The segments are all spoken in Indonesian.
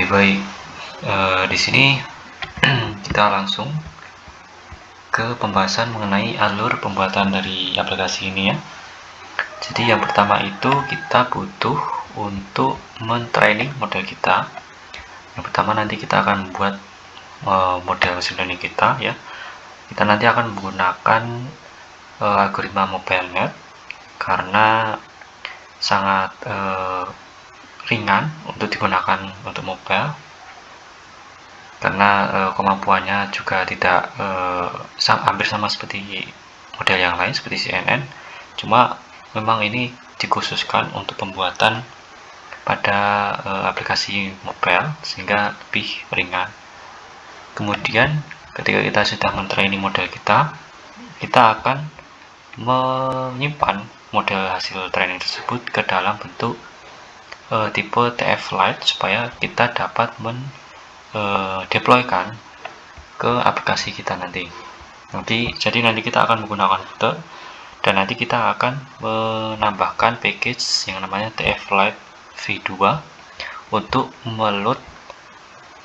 baik, di sini kita langsung ke pembahasan mengenai alur pembuatan dari aplikasi ini ya. Jadi yang pertama itu kita butuh untuk men-training model kita. Yang pertama nanti kita akan buat model machine learning kita ya. Kita nanti akan menggunakan algoritma MobileNet karena sangat ringan untuk digunakan untuk mobile, karena kemampuannya juga tidak hampir sama seperti model yang lain seperti CNN, cuma memang ini dikhususkan untuk pembuatan pada aplikasi mobile sehingga lebih ringan. Kemudian ketika kita sudah men-training model kita akan menyimpan model hasil training tersebut ke dalam bentuk tipe TF Lite supaya kita dapat deploykan ke aplikasi kita nanti. Jadi nanti kita akan menggunakan Flutter dan nanti kita akan menambahkan package yang namanya TF Lite V2 untuk meload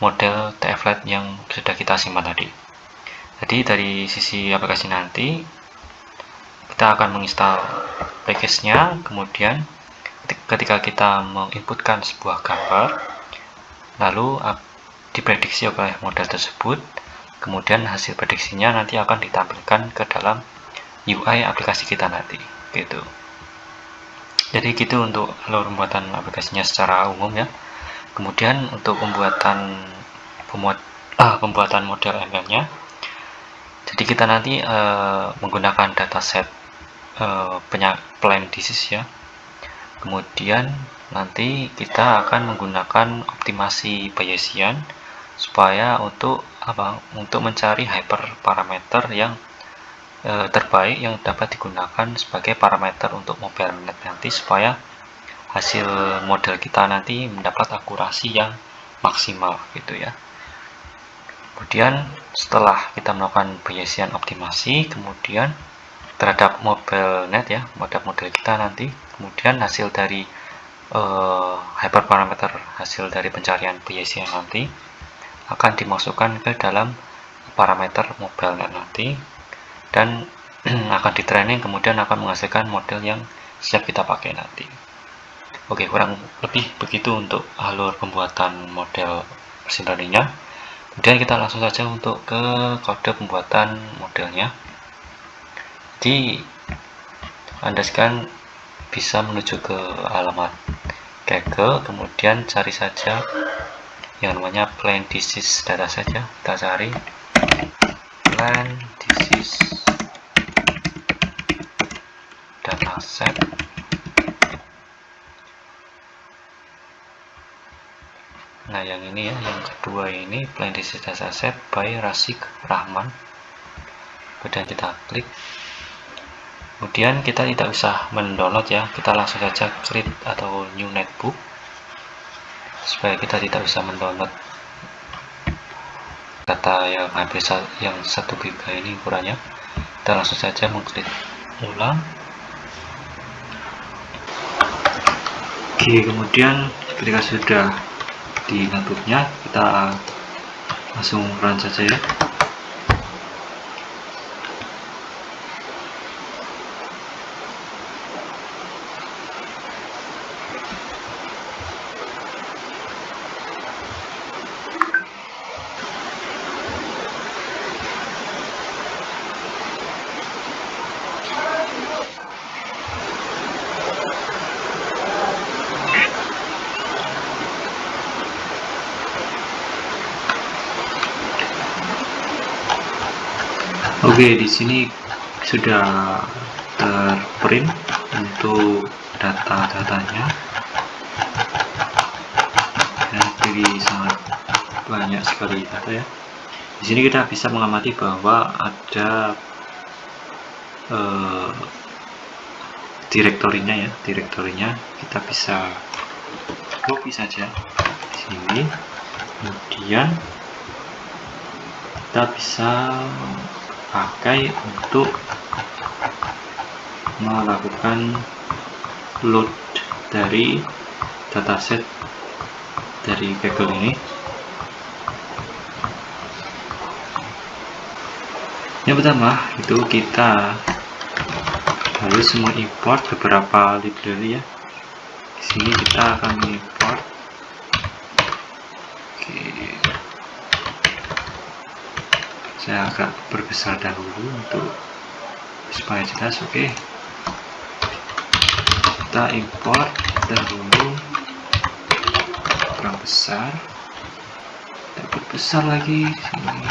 model TF Lite yang sudah kita simpan tadi. Jadi dari sisi aplikasi nanti kita akan menginstal package-nya, kemudian ketika kita menginputkan sebuah gambar, lalu diprediksi oleh model tersebut, kemudian hasil prediksinya nanti akan ditampilkan ke dalam UI aplikasi kita nanti, gitu. Jadi gitu untuk alur pembuatan aplikasinya secara umum ya. Kemudian untuk pembuatan model ML-nya, jadi kita nanti menggunakan dataset plan disease ya. Kemudian nanti kita akan menggunakan optimasi Bayesian supaya untuk mencari hyperparameter yang terbaik yang dapat digunakan sebagai parameter untuk MobileNet nanti, supaya hasil model kita nanti mendapat akurasi yang maksimal gitu ya. Kemudian setelah kita melakukan Bayesian optimasi kemudian terhadap MobileNet ya, model kita nanti, kemudian hasil dari hyperparameter hasil dari pencarian Bayesian nanti akan dimasukkan ke dalam parameter MobileNet nanti dan akan di-training, kemudian akan menghasilkan model yang siap kita pakai nanti. Oke, kurang lebih begitu untuk alur pembuatan model machine learning-nya. Kemudian kita langsung saja untuk ke kode pembuatan modelnya. Jadi Anda sekarang bisa menuju ke alamat Kaggle, kemudian cari saja yang namanya plan disease dataset ya. Kita cari plan disease dataset. Nah yang ini ya, yang kedua ini plan disease dataset by Rasik Rahman. Kemudian kita klik. Kemudian kita tidak usah mendownload ya, kita langsung saja create atau new netbook supaya kita tidak usah mendownload data yang hampir yang 1 GB ini ukurannya. Kita langsung saja mengklik ulang. Oke, kemudian ketika sudah di netbooknya kita langsung run saja ya. Oke, di sini sudah terprint untuk data-datanya. Jadi sangat banyak sekali data ya. Di sini kita bisa mengamati bahwa ada direktorinya ya. Direktorinya kita bisa copy saja di sini. Kemudian kita bisa pakai untuk melakukan load dari dataset dari Kaggle ini. Yang pertama itu kita harus mengimport beberapa library ya. Di sini kita akan mengimport. Oke. Saya agak berbesar dahulu untuk supaya jelas. Oke. Kita import dahulu kurang besar. Kita perbesar lagi sini.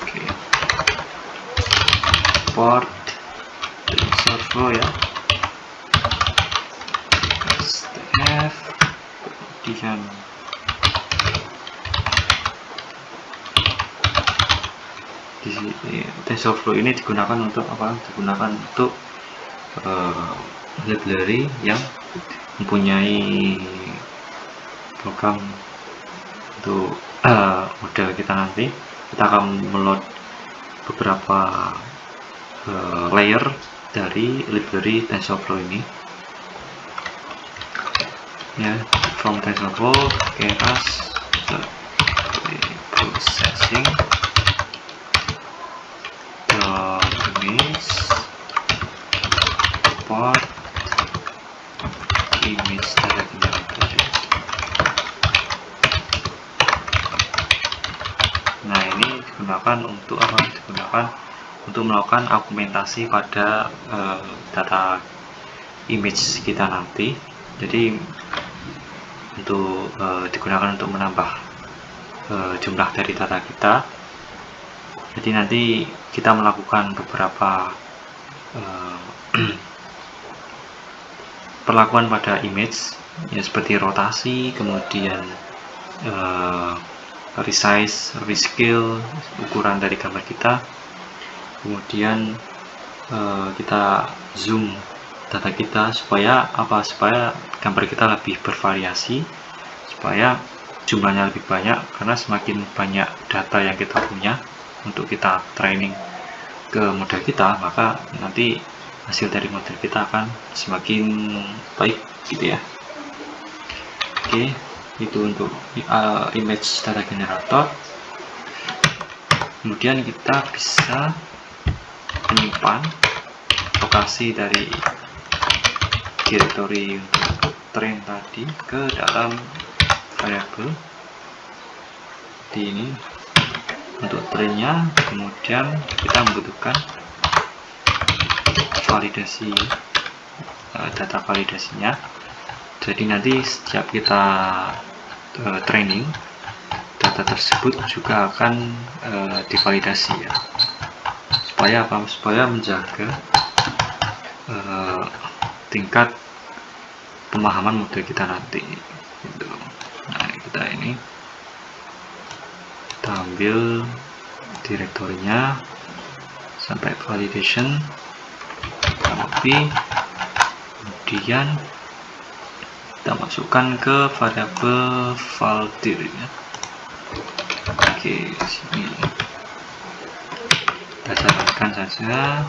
Oke. Import TensorFlow ya. STF kemudian di sini TensorFlow ini digunakan untuk apa? Digunakan untuk library yang mempunyai program untuk model kita nanti. Kita akan meload beberapa layer dari library TensorFlow ini ya, from TensorFlow keras processing image import image data generator. Nah, ini digunakan untuk apa? Digunakan untuk melakukan argumentasi pada data image kita nanti. Jadi untuk digunakan untuk menambah jumlah dari data kita. Jadi nanti kita melakukan beberapa perlakuan pada image ya, seperti rotasi, kemudian resize, rescale, ukuran dari gambar kita, kemudian kita zoom data kita supaya apa? Supaya gambar kita lebih bervariasi, supaya jumlahnya lebih banyak, karena semakin banyak data yang kita punya untuk kita training ke model kita, maka nanti hasil dari model kita akan semakin baik gitu ya. Oke, itu untuk image data generator. Kemudian kita bisa menyimpan lokasi dari directory untuk train tadi ke dalam variabel di ini untuk trainnya. Kemudian kita membutuhkan validasi data validasinya. Jadi nanti setiap kita training, data tersebut juga akan divalidasi ya. Supaya apa? Supaya menjaga tingkat pemahaman model kita nanti gitu. Nah, kita ini kita ambil direktorinya sampai validation, kita copy, kemudian kita masukkan ke variabel valdir ya. Oke, sini kita jalankan saja.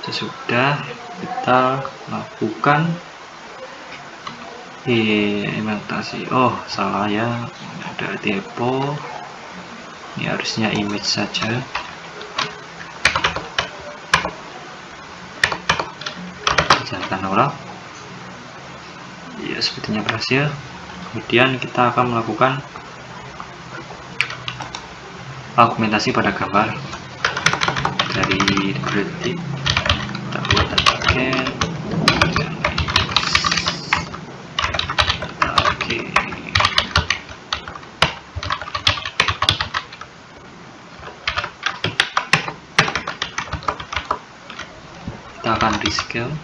Sesudah kita lakukan implementasi. Oh, salah ya, ada typo. Ini harusnya image saja. Jalankan ulang. Ya, sepertinya berhasil. Kemudian kita akan melakukan argumentasi pada gambar dari library. Kita buat bagian. Oke. Kita akan rescale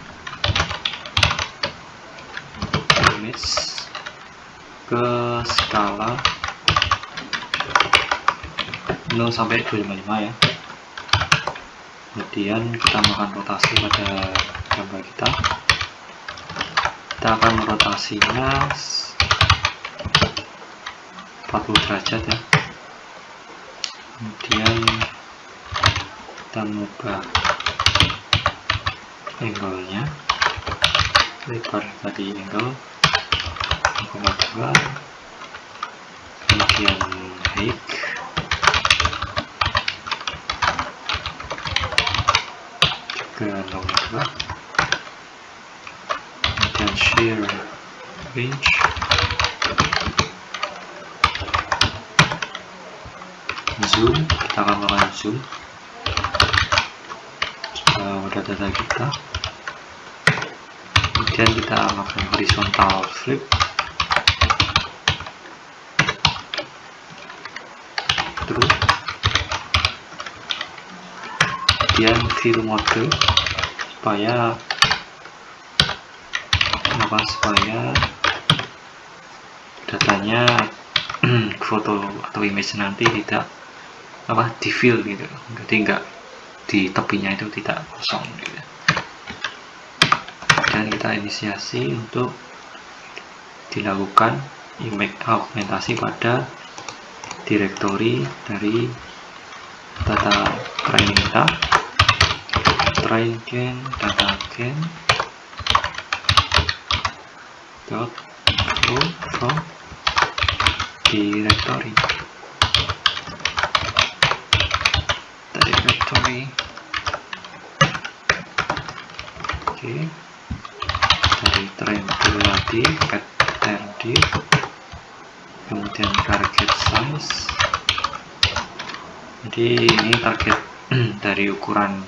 image ke skala 0 sampai 255 ya. Kemudian kita melakukan rotasi pada gambar kita. Kita akan merotasinya 40 derajat ya. Kemudian kita mengubah angle-nya, lebar tadi angle 0,2, kemudian height juga 0,2, kemudian shear range zoom, kita akan melakukan zoom pada data kita. Kemudian kita melakukan horizontal flip, terus kemudian view mode supaya datanya foto atau image nanti tidak di fill gitu, jadi enggak di tepinya itu tidak kosong gitu. Dan kita inisiasi untuk dilakukan image augmentasi pada direktori dari data training kita, train gain data gain dot go from directory oke, dari train dulu lagi add td, kemudian target size. Jadi ini target dari ukuran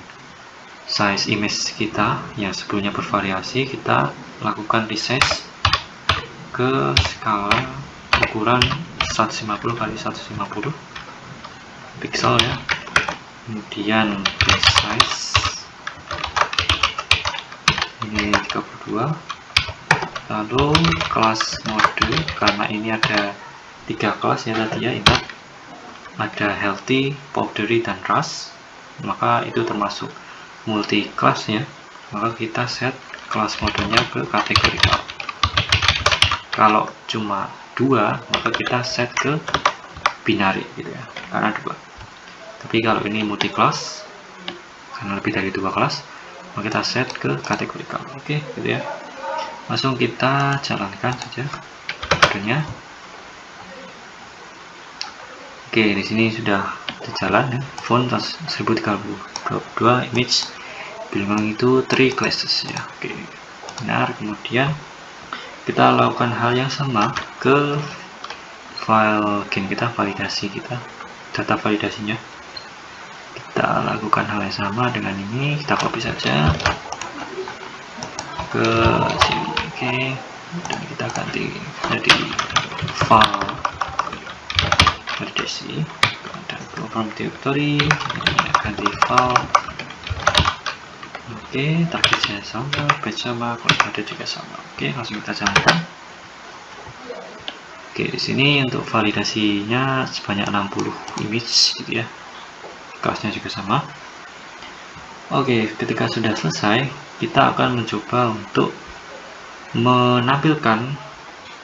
size image kita yang sebelumnya bervariasi, kita lakukan resize ke skala ukuran 150 kali 150 pixel ya. Kemudian base size ini 32. Lalu kelas mode, karena ini ada 3 kelas ya tadi ya, ingat ada healthy, powdery, dan rust, maka itu termasuk multi class ya, maka kita set kelas modenya ke kategorical. Kalau cuma 2 maka kita set ke binary gitu ya, karena 2. Tapi kalau ini multi class karena lebih dari 2 kelas, maka kita set ke kategorical. Oke, gitu ya. Langsung kita jalankan saja kodenya. Oke, di sini sudah jalan ya. Font 1032 image bilang itu 3 classes ya. Oke, benar. Kemudian kita lakukan hal yang sama ke file gain kita, validasi kita, data validasinya. Kita lakukan hal yang sama dengan ini, kita copy saja ke sini. Oke, dan kita ganti jadi file validasi dan program directory, ganti file. Oke, targetnya sama, batch sama, kode juga sama. Oke, langsung kita jalankan. Oke, di sini untuk validasinya sebanyak 60 image gitu ya. Kelasnya juga sama. Oke, ketika sudah selesai, kita akan mencoba untuk menampilkan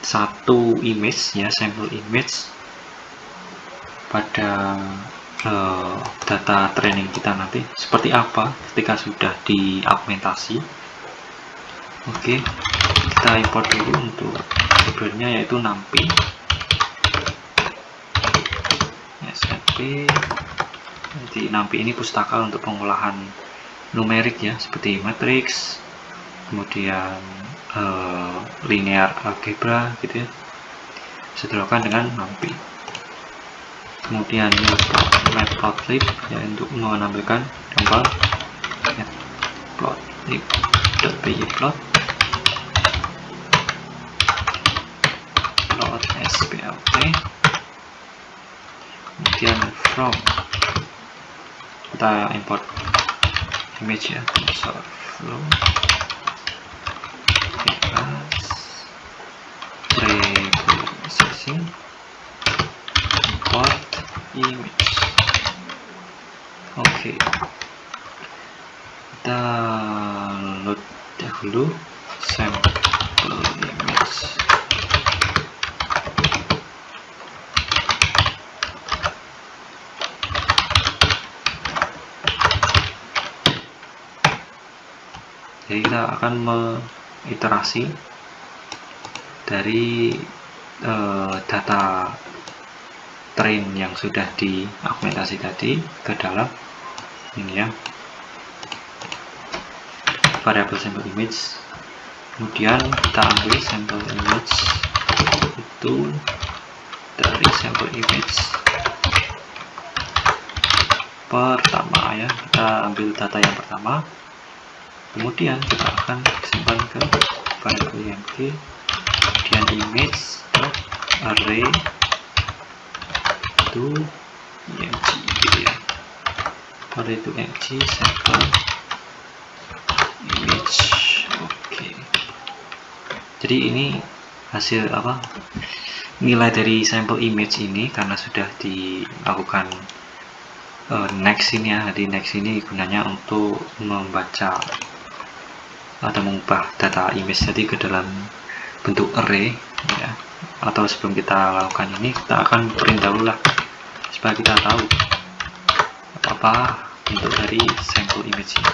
satu image ya, sampel image pada data training kita nanti seperti apa ketika sudah diaugmentasi. Oke, kita import dulu untuk sumbernya yaitu NumPy. SNP. Jadi NumPy ini pustaka untuk pengolahan numerik ya, seperti matrix, kemudian linear algebra gitu ya, bisa dilakukan dengan NumPy. Kemudian matplotlib ya, untuk menampilkan gambar matplotlib.py plot splt. Kemudian from kita import image ya, TensorFlow preprocessing import image. Oke, kita load dahulu sampel image. Jadi kita akan mengiterasi dari data train yang sudah diaugmentasi tadi ke dalam ini ya, variabel sampel image. Kemudian kita ambil sampel image itu dari sampel image pertama ya, kita ambil data yang pertama, kemudian kita akan simpan ke variabel img, kemudian image array to img gitu ya, array to img sampel image. Oke. Jadi ini hasil apa, nilai dari sampel image ini karena sudah dilakukan next ini ya. Di next ini gunanya untuk membaca atau mengubah data image tadi ke dalam bentuk array ya. Atau sebelum kita lakukan ini, kita akan print dahulu lah supaya kita tahu apa bentuk dari sampel image ini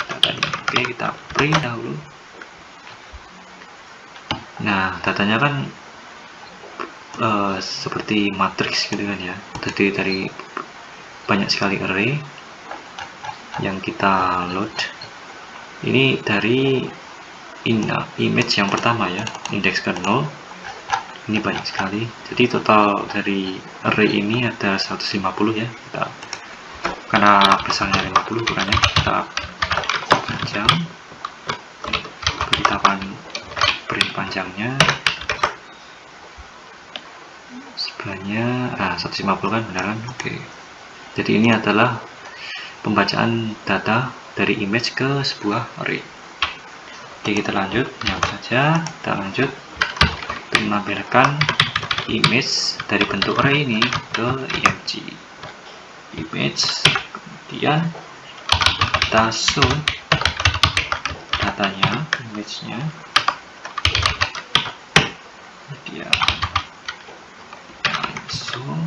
datanya. Oke, kita print dahulu. Nah, datanya kan seperti matriks gitu kan ya, terdiri dari banyak sekali array yang kita load. Ini dari image yang pertama ya, indeks ke 0. Ini banyak sekali, jadi total dari array ini ada 150 ya. Kita, karena besarnya 50 ukurannya, kita panjang, kita akan print panjangnya sebelahnya 150 kan, beneran. Oke. Jadi ini adalah pembacaan data dari image ke sebuah array. Oke, kita lanjut, nyala saja. Kita lanjut untuk menampilkan image dari bentuk array ini ke img image, kemudian kita show datanya, image-nya, kemudian langsung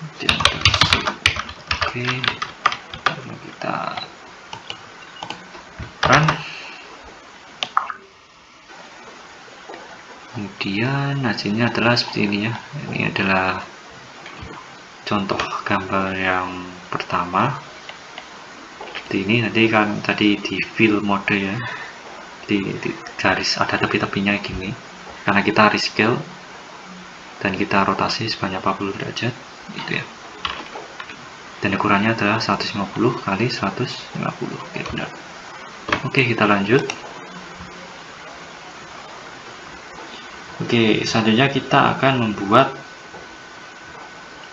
kemudian show. Oke, lalu kita run. Kemudian hasilnya adalah seperti ini ya. Ini adalah contoh gambar yang pertama. Seperti ini, nanti kan tadi di fill mode ya, di garis ada tepi-tepinya gini, karena kita rescale dan kita rotasi sebanyak 40 derajat gitu ya. Dan ukurannya adalah 150 kali 150. Oke, benar. Oke, kita lanjut. Oke, selanjutnya kita akan membuat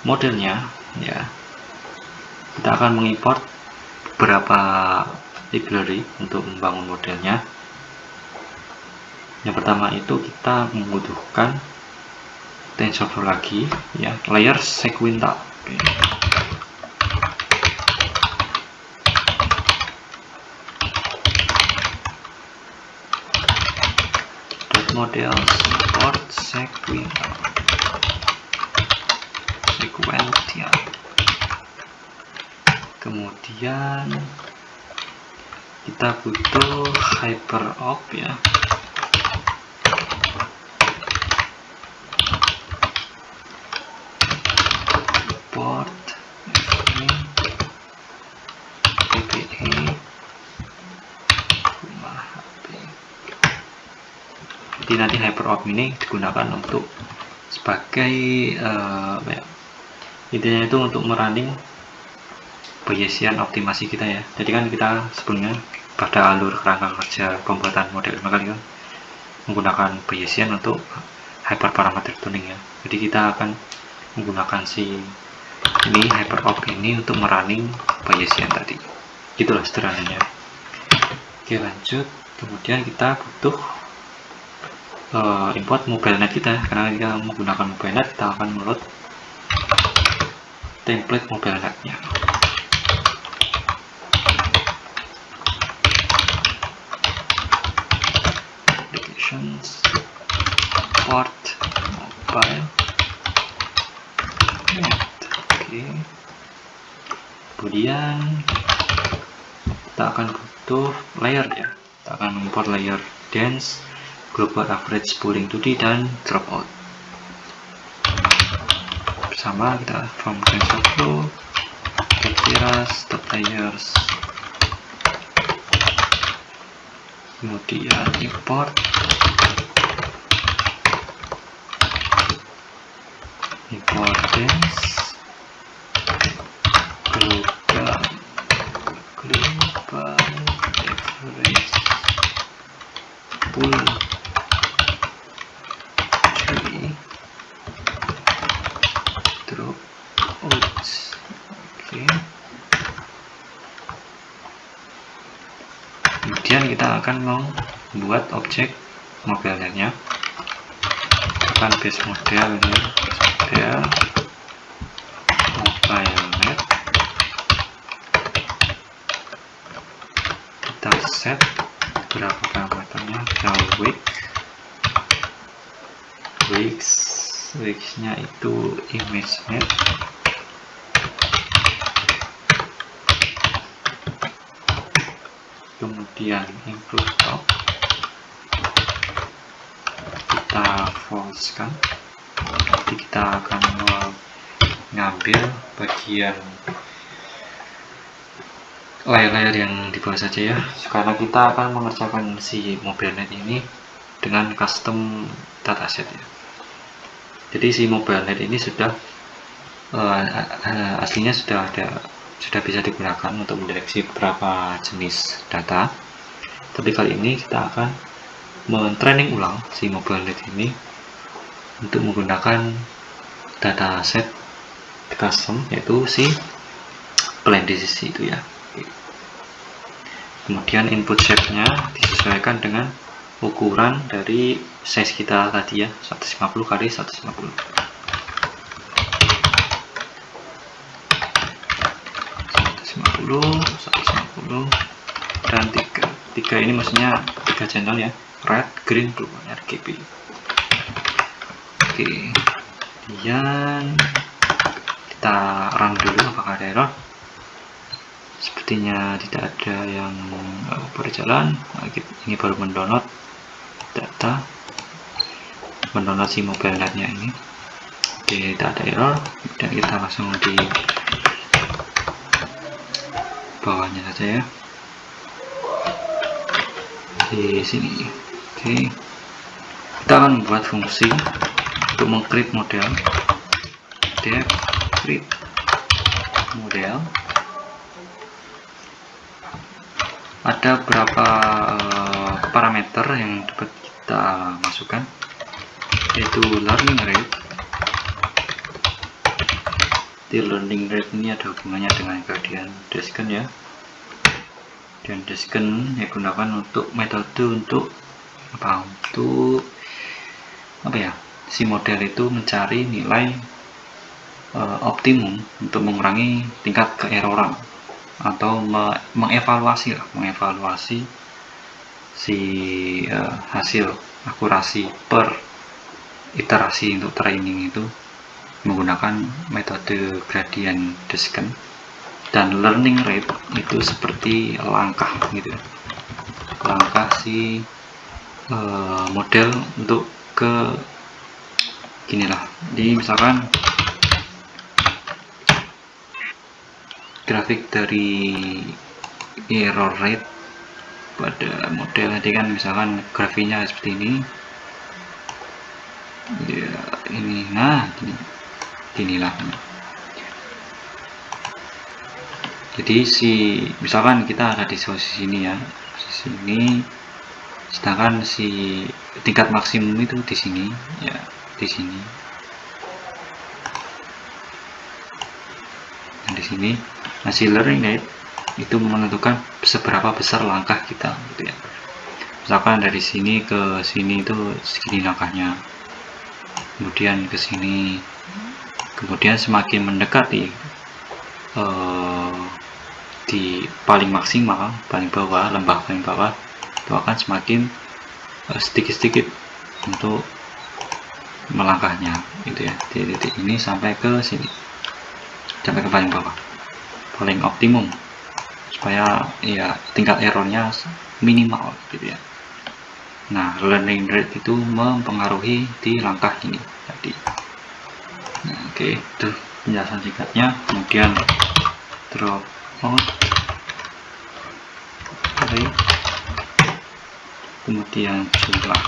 modelnya ya. Kita akan mengimport beberapa library untuk membangun modelnya. Yang pertama itu kita membutuhkan TensorFlow lagi ya, layer sequential. Oke. Model support sequential. Kemudian kita butuh hyperop ya. Import jadi nanti hyperop ini digunakan untuk sebagai intinya itu untuk merunning Bayesian optimasi kita ya. Jadi kan kita sebelumnya pada alur kerangka kerja pembuatan model kan menggunakan Bayesian untuk hyperparameter tuning ya. Jadi kita akan menggunakan si ini hyperop ini untuk merunning Bayesian tadi. Itulah sederhananya. Oke, lanjut. Kemudian kita butuh import mobilenet kita, karena kita menggunakan mobilenet, kita akan meload template mobilenetnya. Applications port mobile net. Oke. Kemudian kita akan butuh layer ya. Kita akan import layer dense global average pooling 2D dan dropout. Bersama kita from TensorFlow, Keras, stop layers, kemudian import dance global average pool 3 dropout. Oke. Kemudian kita akan membuat objek mobilenya. Akan base model ini, mobile net. Kita set berapa parameternya, kita weeks-nya itu image net. Kemudian include top kita false kan, jadi kita akan mengambil bagian layer-layer yang di bawah saja ya, karena kita akan mengerjakan si MobileNet ini dengan custom dataset ya. Jadi si MobileNet ini sudah aslinya sudah bisa digunakan untuk mendeteksi beberapa jenis data, tapi kali ini kita akan men-training ulang si MobileNet ini untuk menggunakan dataset custom, yaitu si plan disease itu ya. Kemudian input shape-nya disesuaikan dengan ukuran dari size kita tadi ya, 150 x 150. Dan 3 ini maksudnya 3 channel ya, red, green, blue, RGB. Oke, kemudian kita run dulu apakah ada error. Sepertinya tidak ada yang berjalan. Ini baru mendownload data, mendownload si MobileNet-nya ini. Oke, tidak ada error. Dan kita langsung di bawahnya saja ya, di sini. Oke, kita akan membuat fungsi untuk meng-create model, def create model. Ada berapa parameter yang dapat kita masukkan, yaitu learning rate. Di learning rate ini ada hubungannya dengan gradient descent ya, dan descent digunakan untuk metode untuk si model itu mencari nilai optimum untuk mengurangi tingkat keeroran atau mengevaluasi si hasil akurasi per iterasi untuk training itu menggunakan metode gradient descent. Dan learning rate itu seperti langkah gitu, langkah si model untuk ke ginilah. Jadi misalkan grafik dari error rate pada model tadi kan, misalkan grafiknya seperti ini ya, ini inilah. Jadi misalkan kita ada di posisi ini ya, posisi ini, sedangkan si tingkat maksimum itu di sini ya, di sini dan di sini. Nah, si learning rate itu menentukan seberapa besar langkah kita gitu ya. Misalkan dari sini ke sini itu segini langkahnya, kemudian ke sini, kemudian semakin mendekati di paling maksimal, paling bawah, lembah paling bawah, itu akan semakin sedikit-sedikit untuk melangkahnya gitu ya, di titik ini sampai ke sini, sampai ke paling bawah, paling optimum, supaya ya tingkat errornya minimal gitu ya. Nah, learning rate itu mempengaruhi di langkah ini tadi. Nah, oke, itu penjelasan singkatnya. Kemudian drop out rate, kemudian jumlah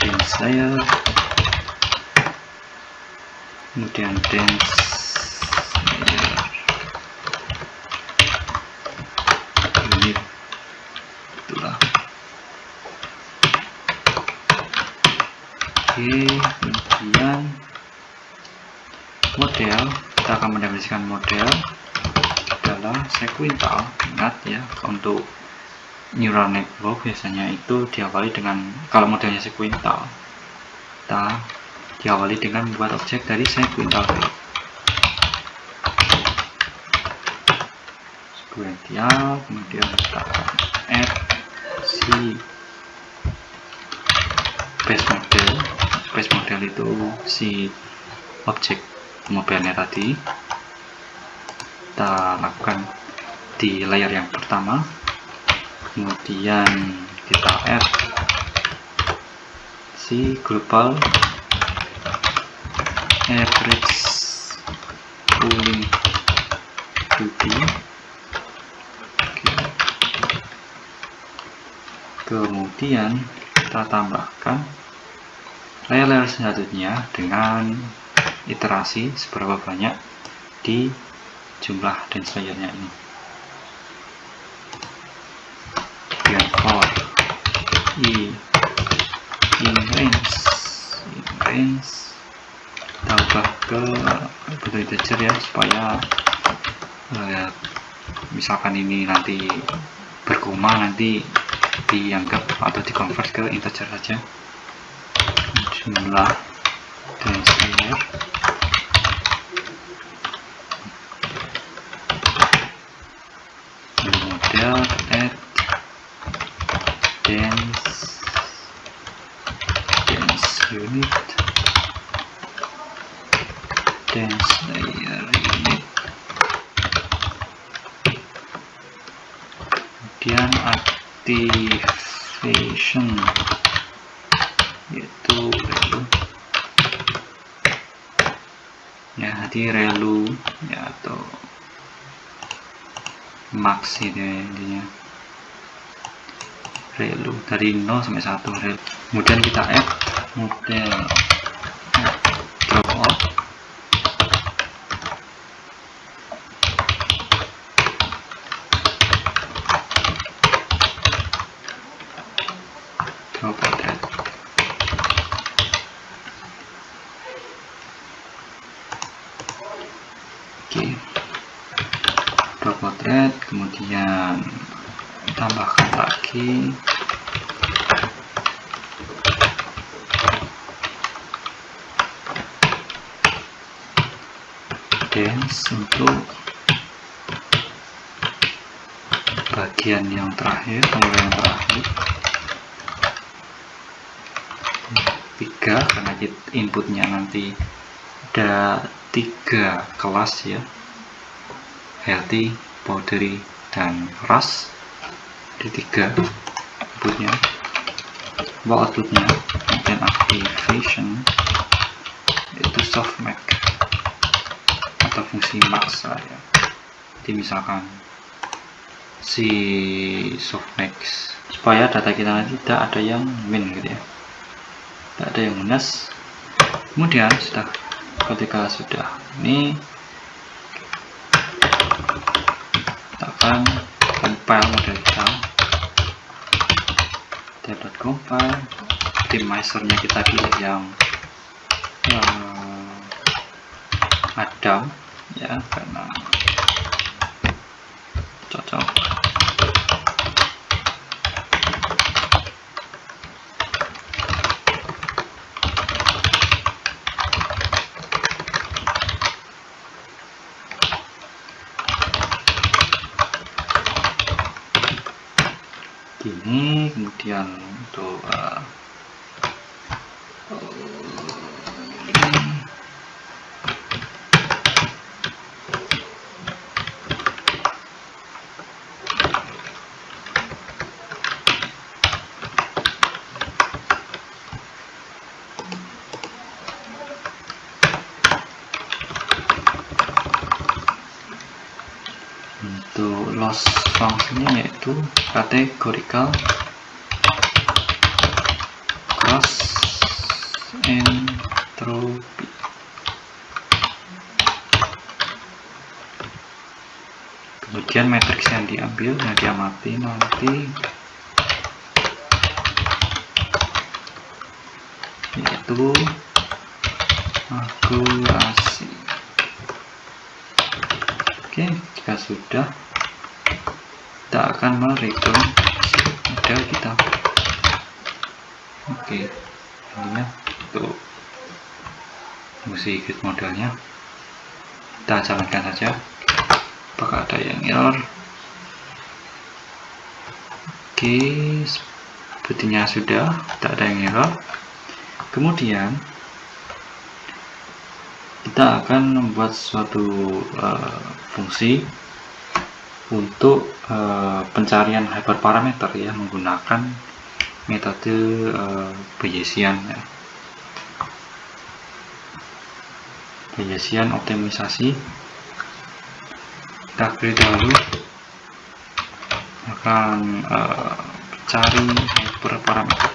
dance layer, kemudian dance layer unit, itulah. Oke, kemudian model, kita akan mendefinisikan model adalah sequential. Ingat ya, untuk neural network biasanya itu diawali dengan, kalau modelnya sequential, kita diawali dengan membuat objek dari sequential array. Sequential, kemudian kita akan add si base model. Base model itu si objek mobilnya tadi. Kita lakukan di layer yang pertama, kemudian kita add si global average pooling duty. Kemudian kita tambahkan layer selanjutnya dengan iterasi seberapa banyak di jumlah dance layernya ini. Kemudian for in range kita ubah ke bentuk integer ya, supaya misalkan ini nanti berkoma, nanti dianggap atau dikonvert ke integer saja. Jumlah dance layer, model add dance unit, dance layer unit, kemudian activation yaitu relu ya, nanti relu ya, atau max itu ya, intinya relu dari 0 sampai 1 relu. Kemudian kita add model drop out, rate. Oke, drop out rate, kemudian tambahkan lagi dance untuk bagian yang terakhir, layer yang terakhir 3, karena inputnya nanti ada 3 kelas ya, healthy, powdery, dan rust. Ada 3 inputnya, outputnya. Kemudian activation itu softmax atau fungsi max lah ya. Jadi misalkan si softmax supaya data kita nanti tidak ada yang min gitu ya, tidak ada yang minus. Kemudian ketika sudah ini, kita akan compile model kita, compile, optimizer-nya kita pilih yang Adam ya, karena cocok. Gini, kemudian untuk loss fungsinya yaitu categorical cross entropy. Kemudian matriks yang diambil, yang diamati nanti yaitu akurasi. Oke, jika sudah, kita akan mereturn model kita. Oke, intinya untuk fungsi get modelnya kita jalankan saja. Apakah ada yang error? Oke, sepertinya sudah tidak ada yang error. Kemudian kita akan membuat suatu fungsi untuk pencarian hyperparameter ya, menggunakan metode Bayesian ya. Bayesian optimisasi. Kita create dahulu, akan cari hyperparameter.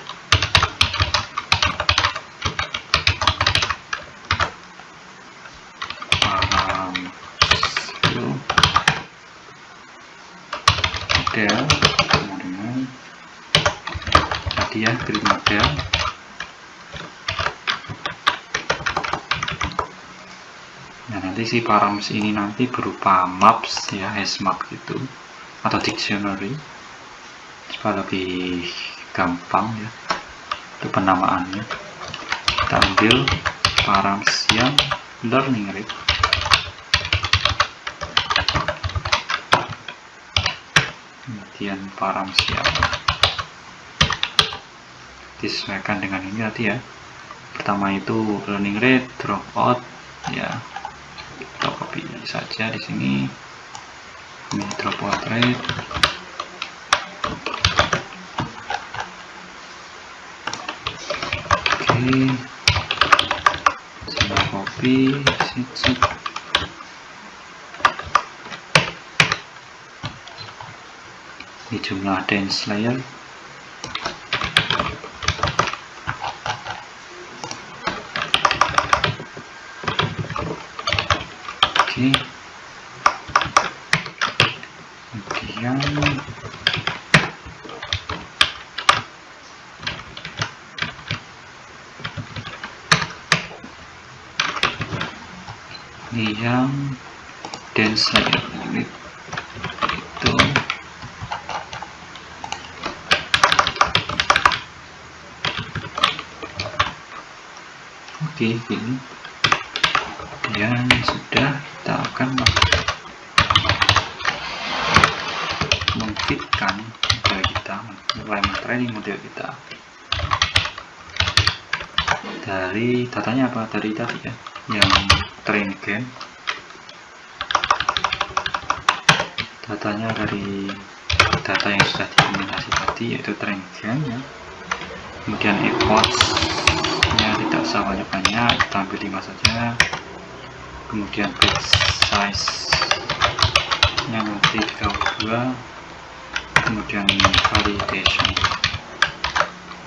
Model, kemudian tadi ya, create model. Nah, nanti si params ini nanti berupa maps ya, map gitu, atau dictionary, supaya lebih gampang ya untuk penamaannya. Kita ambil params yang learning rate, kemudian params yang disesuaikan dengan ini tadi ya. Pertama itu learning rate, dropout ya, kita copy saja di sini. Ini dropout rate, oke, saya copy, sit. Ini jumlah dense layer. Oke, kemudian ini yang dense layer unit itu. Oke, ini dan sudah, kita akan memfitkan model kita, mulai training model kita dari datanya apa, dari tadi ya, yang train game, datanya dari data yang sudah diimplementasi tadi yaitu train game ya. Kemudian epoch nya tidak usah banyak-banyak, kita ambil 5 saja. Kemudian batch size nya nanti 32. Kemudian validation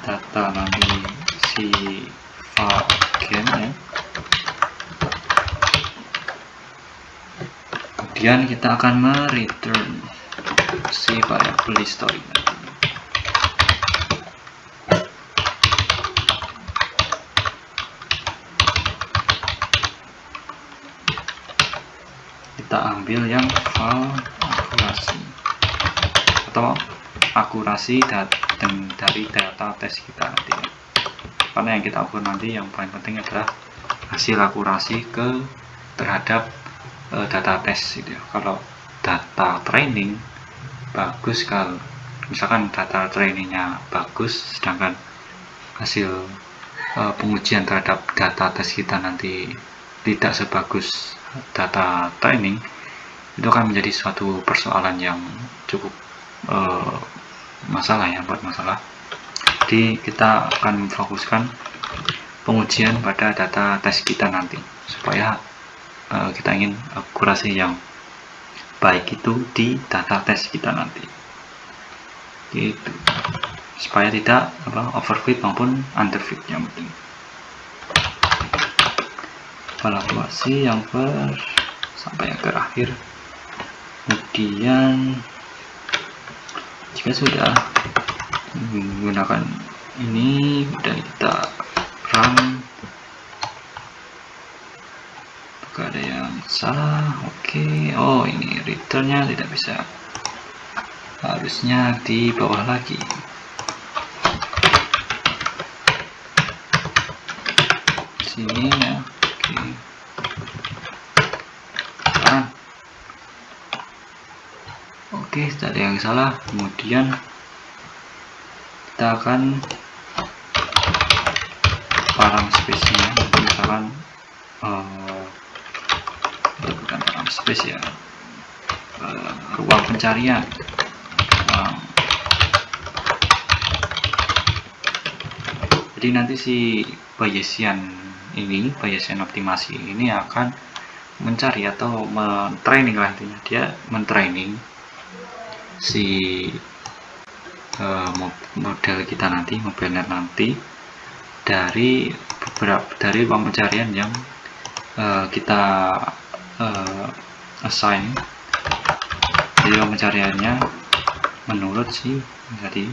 data nanti si game ya. Kemudian kita akan mereturn si variable history nanti. Kita ambil yang file akurasi atau akurasi dari data tes kita nanti, karena yang kita ukur nanti yang paling penting adalah hasil akurasi terhadap data tes gitu ya. Kalau data training bagus, kalau misalkan data trainingnya bagus sedangkan hasil pengujian terhadap data tes kita nanti tidak sebagus data training, itu akan menjadi suatu persoalan yang cukup masalah ya, buat masalah. Jadi kita akan memfokuskan pengujian pada data tes kita nanti, supaya kita ingin akurasi yang baik itu di data tes kita nanti, gitu, supaya tidak overfit maupun underfit yang penting. Evaluasi yang sampai yang terakhir. Kemudian jika sudah menggunakan ini, udah kita run, apakah ada yang salah? Oke. Oh, ini returnnya tidak bisa, harusnya di bawah lagi. Sini ya. Oke, tidak ada yang salah. Kemudian kita akan parang space-nya, misalkan bukan parang space ya, ruang pencarian. Jadi nanti si Bayesian optimasi ini akan mencari atau mentraining lah, intinya dia mentraining si model kita nanti, mobilnya nanti dari ruang pencarian yang kita assign. Jadi ruang pencariannya menurut si tadi,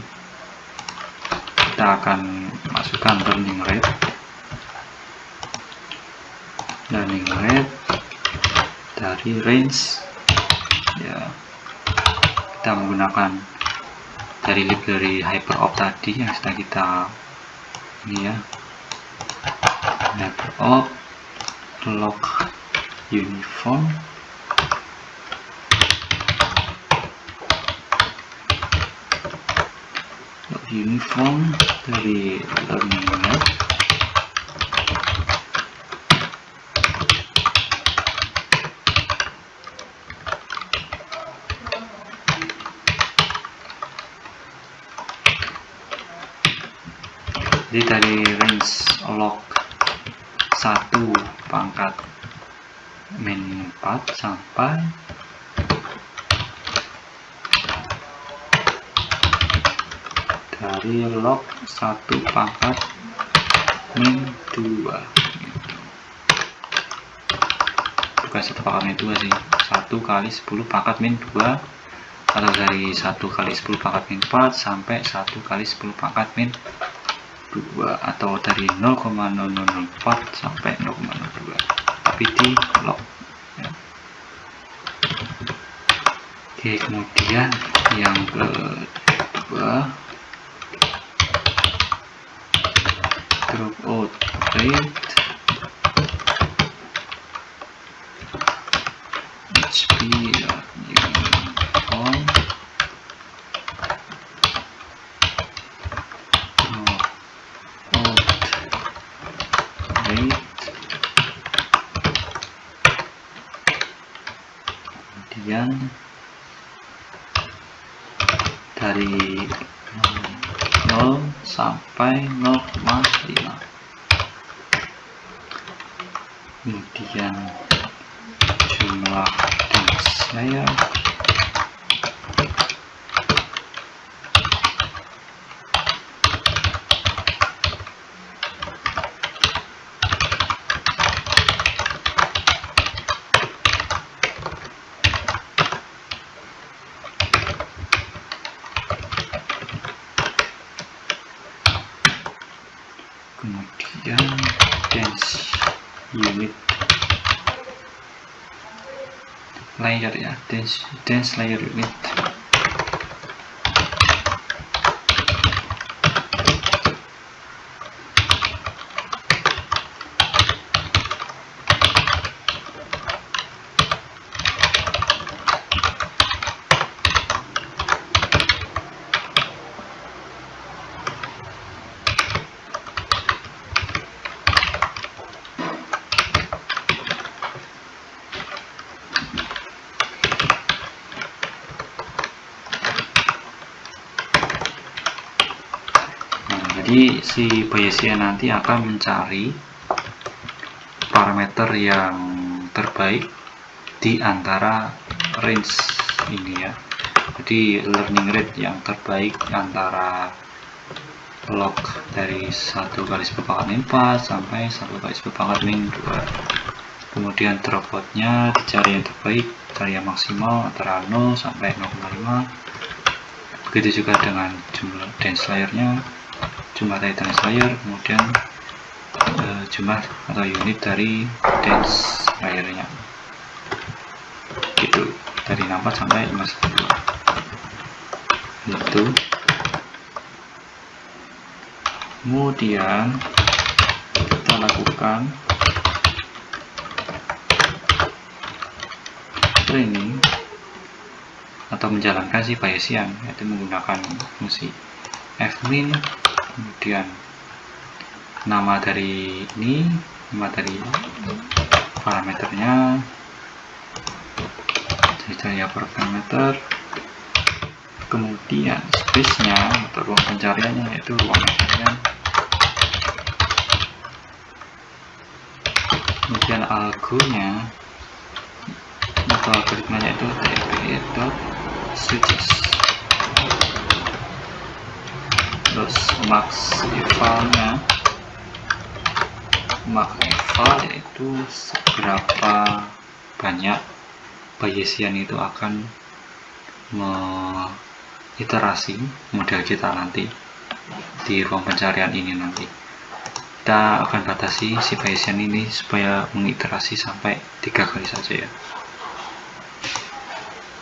kita akan masukkan learning rate dari range ya, kita menggunakan dari library hyperopt tadi yang sudah kita ini ya, hyperopt log uniform dari learning rate. Jadi dari range log 1 pangkat min 4 sampai dari log 1 pangkat min 2 gitu. Bukan 1 pangkat min 2 sih, 1 kali 10 pangkat min 2, atau dari 1 kali 10 pangkat min 4 sampai 1 kali 10 pangkat min 2, atau dari 0,0004 sampai 0,02, tapi di log ya. Oke, kemudian yang kedua, dropout rate HP uniform kemudian dari 0 sampai 0,5, kemudian jumlah dense layer, kemudian dense unit layer ya, dense layer unit. Jadi si Bayesian nanti akan mencari parameter yang terbaik di antara range ini ya. Jadi learning rate yang terbaik antara log dari 1 kali pangkat min 4 sampai 1 kali pangkat min 2. Kemudian dropouts-nya dicari yang terbaik, cari yang maksimal antara 0 sampai 0,5. Begitu juga dengan jumlah dense layer-nya, jumlah dense layer, kemudian jumlah atau unit dari dense layer-nya. Gitu, dari 64 sampai 52. Itu. Kemudian kita lakukan training atau menjalankan si Bayesian, yaitu menggunakan fungsi fmin, kemudian nama dari ini, nama dari parameternya, jadi parameter, kemudian space-nya atau ruang pencariannya yaitu ruang pencarian, kemudian algonya atau algoritmanya itu tp.switches, terus max eval-nya, max eval yaitu seberapa banyak Bayesian itu akan mengiterasi model kita nanti di ruang pencarian ini. Nanti kita akan batasi si Bayesian ini supaya mengiterasi sampai 3 kali saja ya,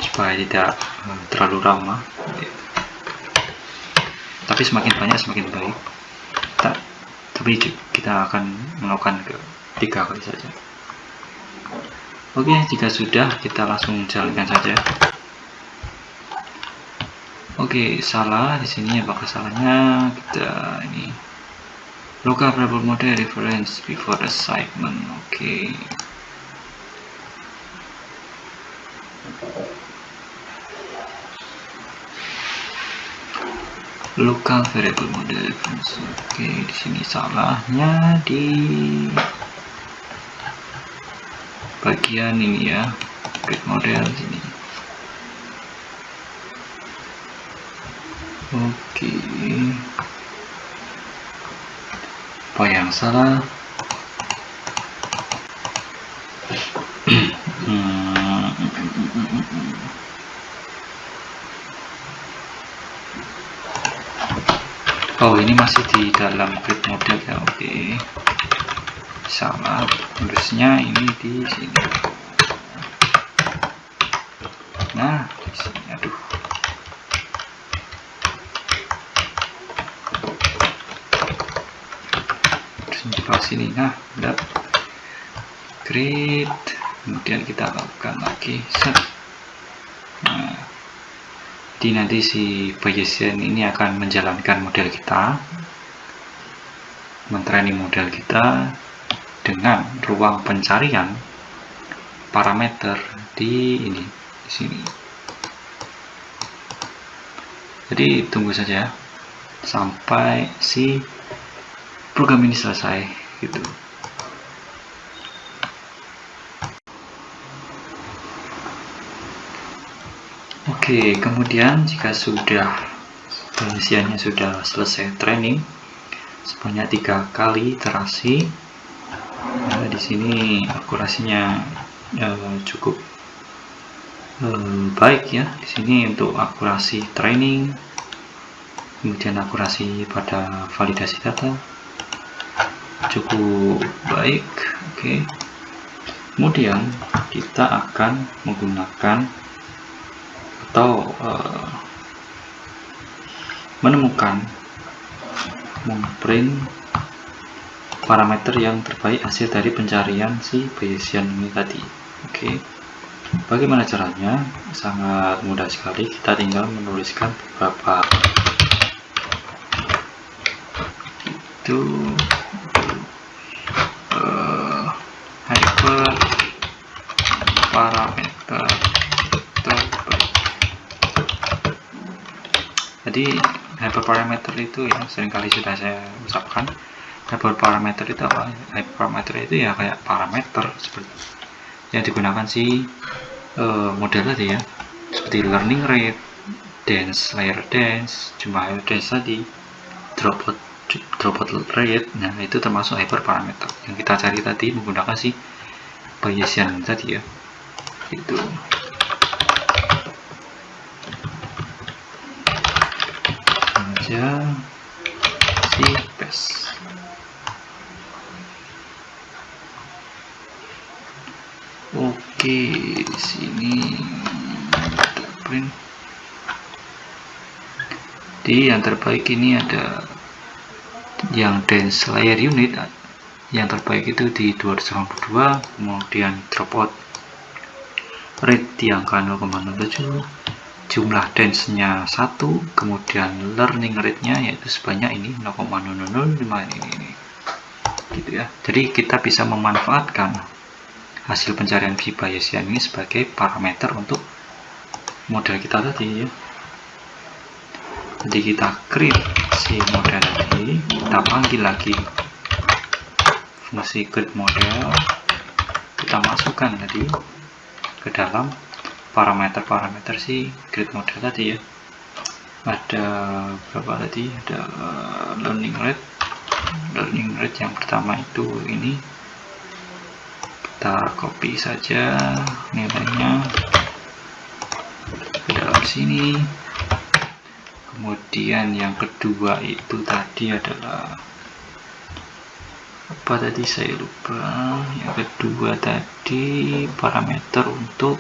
supaya tidak terlalu ramah. Tapi semakin banyak semakin baik. Tapi kita akan melakukan ke 3 kali saja. Oke, jika sudah kita langsung jalankan saja. Oke, salah di sini. Apakah salahnya? Kita ini local variable model reference before assignment. Oke. Local variable model reference. Oke, di sini salahnya di bagian ini ya, create model sini. Oke, apa yang salah? Oh, ini masih di dalam create model ya. Oke, salah, harusnya ini di sini. Nah, di sini, aduh. Terus di sini, nah, udah create, kemudian kita lakukan lagi set. Nah, jadi nanti si Bayesian ini akan menjalankan model kita, mentraining model kita dengan ruang pencarian parameter di ini, di sini. Jadi tunggu saja sampai si program ini selesai gitu. Oke, kemudian jika sudah Bayesiannya sudah selesai training sebanyak 3 kali iterasi, nah, di sini akurasinya cukup baik ya. Di sini untuk akurasi training, kemudian akurasi pada validasi data cukup baik. Oke. Kemudian kita akan menggunakan atau menemukan memprint parameter yang terbaik hasil dari pencarian si Bayesian ini tadi. Oke. Bagaimana caranya? Sangat mudah sekali. Kita tinggal menuliskan beberapa itu hyper parameter terbaik. Jadi hyperparameter itu ya seringkali sudah saya ucapkan. Hyperparameter itu apa? Hyperparameter itu ya kayak parameter seperti yang digunakan si model tadi ya, seperti learning rate, dance, layer dance, jumlah layer dance tadi, dropout rate. Nah, itu termasuk hyperparameter yang kita cari tadi menggunakan si Bayesian tadi ya. Itu aja si PES. Oke, di sini kita print. Di yang terbaik ini ada yang dance layer unit, yang terbaik itu di 282, kemudian dropout rate di angka 0,07, jumlah dance-nya 1, kemudian learning rate-nya yaitu sebanyak ini 0,005 ini gitu ya. Jadi kita bisa memanfaatkan hasil pencarian Bayesian ini sebagai parameter untuk model kita tadi ya. Jadi kita create si model tadi, kita panggil lagi fungsi create model, kita masukkan tadi ke dalam parameter-parameter si create model tadi ya. Ada berapa tadi? Ada learning rate yang pertama itu ini, kita copy saja nilainya ke dalam sini. Kemudian yang kedua itu tadi adalah apa tadi, saya lupa. Yang kedua tadi parameter untuk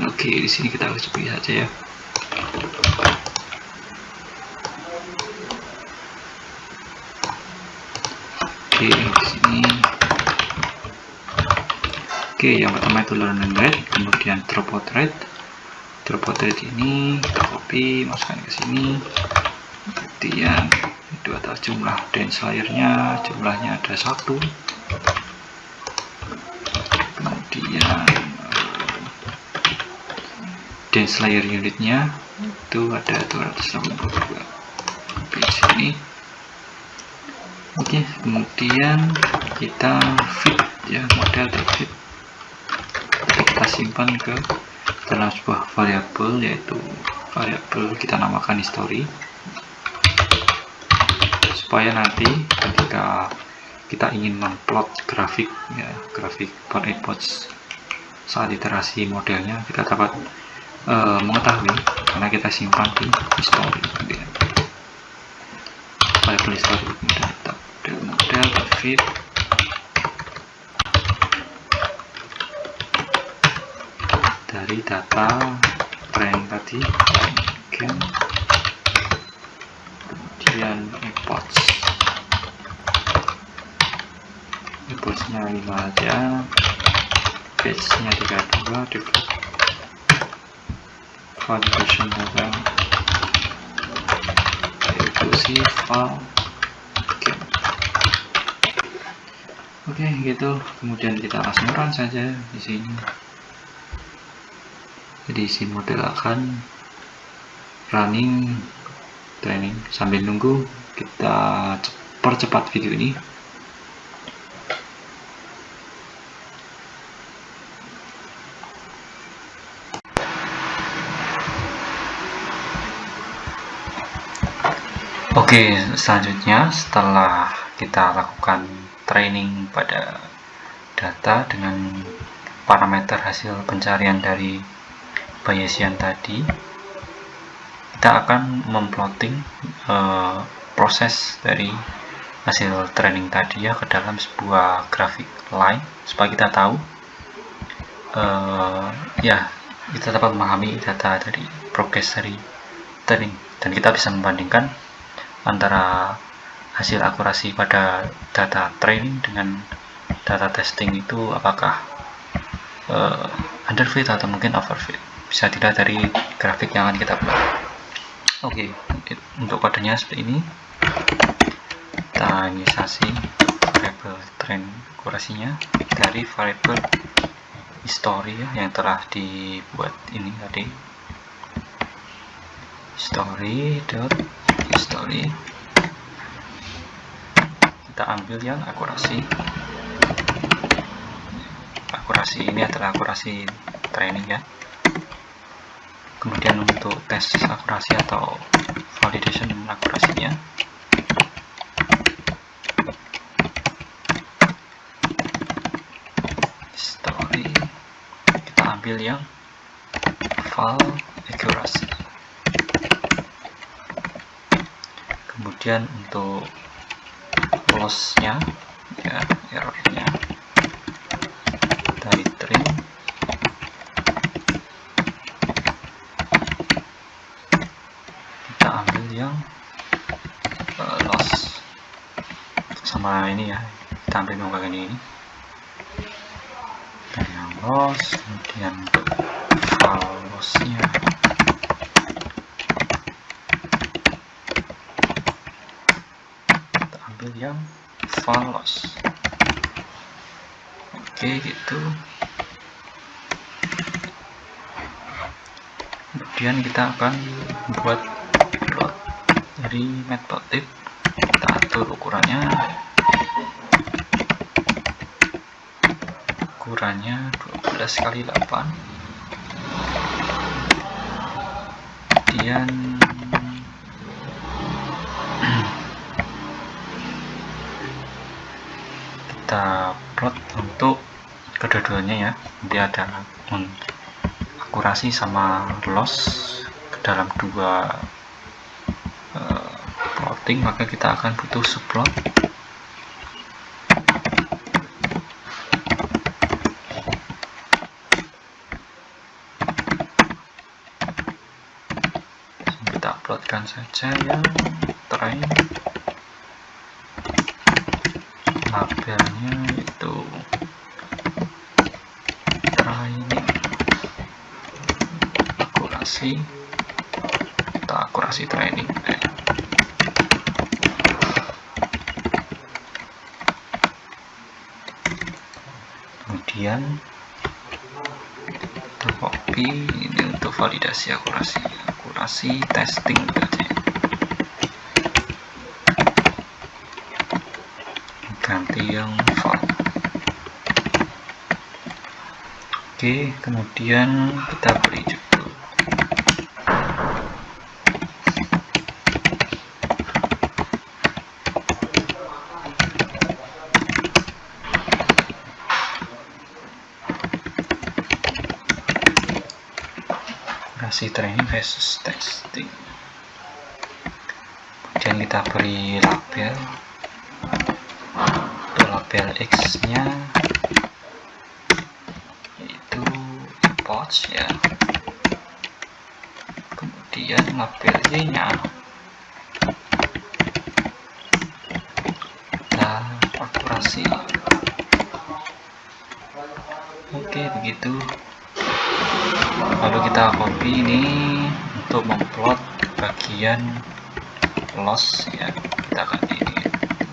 oke, di sini kita harus copy saja ya. Oke, di sini. Oke, yang pertama itu learning rate, kemudian dropout rate. Dropout rate ini kita copy, masukkan ke sini. Kemudian itu adalah jumlah dance layernya, jumlahnya ada 1. Kemudian dance layer unitnya itu ada 282 di sini. Oke, kemudian kita fit ya, model fit. Kita simpan ke dalam sebuah variabel, yaitu variabel kita namakan history, supaya nanti ketika kita ingin memplot grafik ya, grafik per inputs saat iterasi modelnya, kita dapat mengetahui karena kita simpan di history ya. Variabel history, kemudian model fit dari data training tadi, kemudian inputsnya 5 aja, batch-nya 32, default validation data yaitu si file. Oke, gitu. Kemudian kita langsung run saja di sini. Jadi si model akan running training. Sambil nunggu, kita percepat video ini. Oke, selanjutnya setelah kita lakukan training pada data dengan parameter hasil pencarian dari Bayesian tadi, kita akan memplotting proses dari hasil training tadi ya ke dalam sebuah grafik line, supaya kita tahu ya, kita dapat memahami data dari progres dari training, dan kita bisa membandingkan antara hasil akurasi pada data training dengan data testing itu apakah underfit atau mungkin overfit. Bisa dilihat dari grafik yang akan kita buat. Oke, untuk kodenya seperti ini. Kita inisiasi variabel train akurasinya dari variabel history ya, yang telah dibuat ini tadi, history. Kita ambil yang akurasi, akurasi ini adalah akurasi training ya. Kemudian untuk tes akurasi atau validation akurasinya, story kita ambil yang val accuracy. Kemudian untuk loss-nya ya, error-nya dari trim kita ambil yang loss sama ini ya, kita ambil yang bagian ini dan yang loss. Kemudian untuk file loss-nya kita ambil yang file loss. Oke, gitu. Kemudian kita akan buat plot dari matplotlib. Kita atur ukurannya 12x8. Kemudian kita plot untuk kedua-duanya ya. Nanti ada akurasi sama loss ke dalam dua plotting, maka kita akan butuh subplot. Kita plotkan saja yang train, labelnya itu training akurasi atau akurasi training. Kemudian kita copy ini untuk validasi akurasi testing saja. Ganti yang val. Oke, kemudian kita beri judul akurasi training versus testing. Kemudian kita beri label. Untuk label X nya yaitu import ya. Kemudian label Y nya kita akurasi. Oke, begitu. Lalu kita copy ini untuk memplot bagian loss ya. Kita ganti ini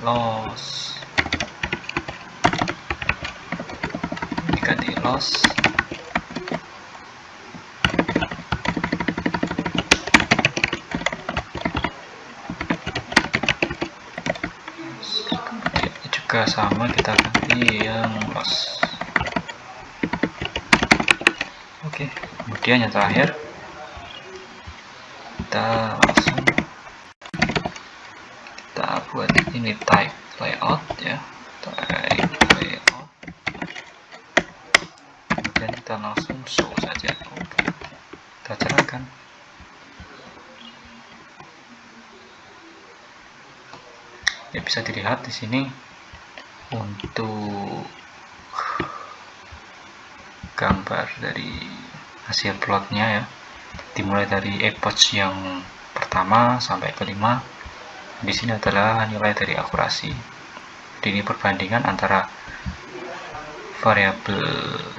loss, ini ganti loss. Kemudian juga sama, kita ganti yang loss. Oke, kemudian yang terakhir kita langsung kita buat ini type layout ya, type layout. Kemudian kita langsung show saja. Oke, kita jalankan. Ya, bisa dilihat di sini untuk gambar dari hasil plotnya ya, dimulai dari epoch yang pertama sampai kelima. Di sini adalah nilai dari akurasi. Jadi ini perbandingan antara variabel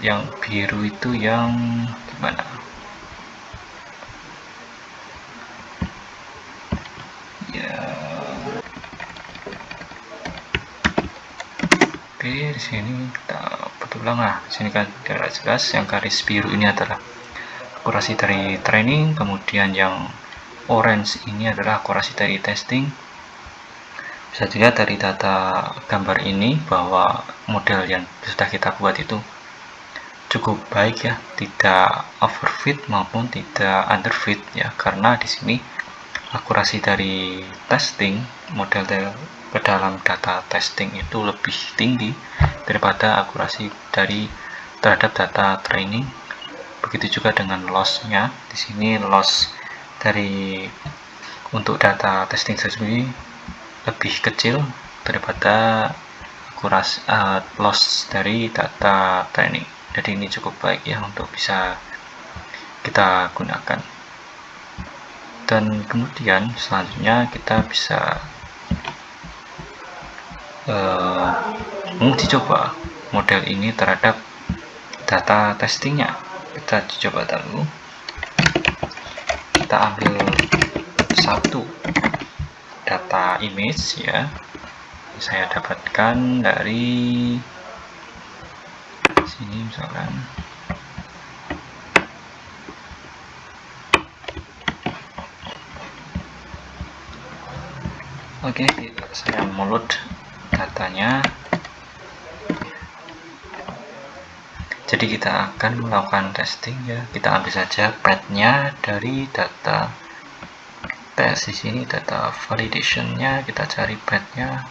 yang biru itu yang gimana? Ya. Oke, di sini kita betulan. Nah, di sini kan jelas yang garis biru ini adalah akurasi dari training, kemudian yang orange ini adalah akurasi dari testing. Bisa dilihat dari data gambar ini bahwa model yang sudah kita buat itu cukup baik ya, tidak overfit maupun tidak underfit ya, karena di sini akurasi dari testing model ke dalam data testing itu lebih tinggi daripada akurasi dari terhadap data training. Begitu juga dengan loss-nya. Di sini loss dari untuk data testing sendiri lebih kecil daripada loss dari data training. Jadi ini cukup baik ya untuk bisa kita gunakan. Dan kemudian selanjutnya kita bisa menguji coba model ini terhadap data testingnya. Kita coba dulu. Kita ambil satu data image ya, saya dapatkan dari sini misalkan. Oke, saya load datanya. Jadi kita akan melakukan testing ya. Kita ambil saja path-nya dari data tes. Di sini data validation-nya, kita cari path-nya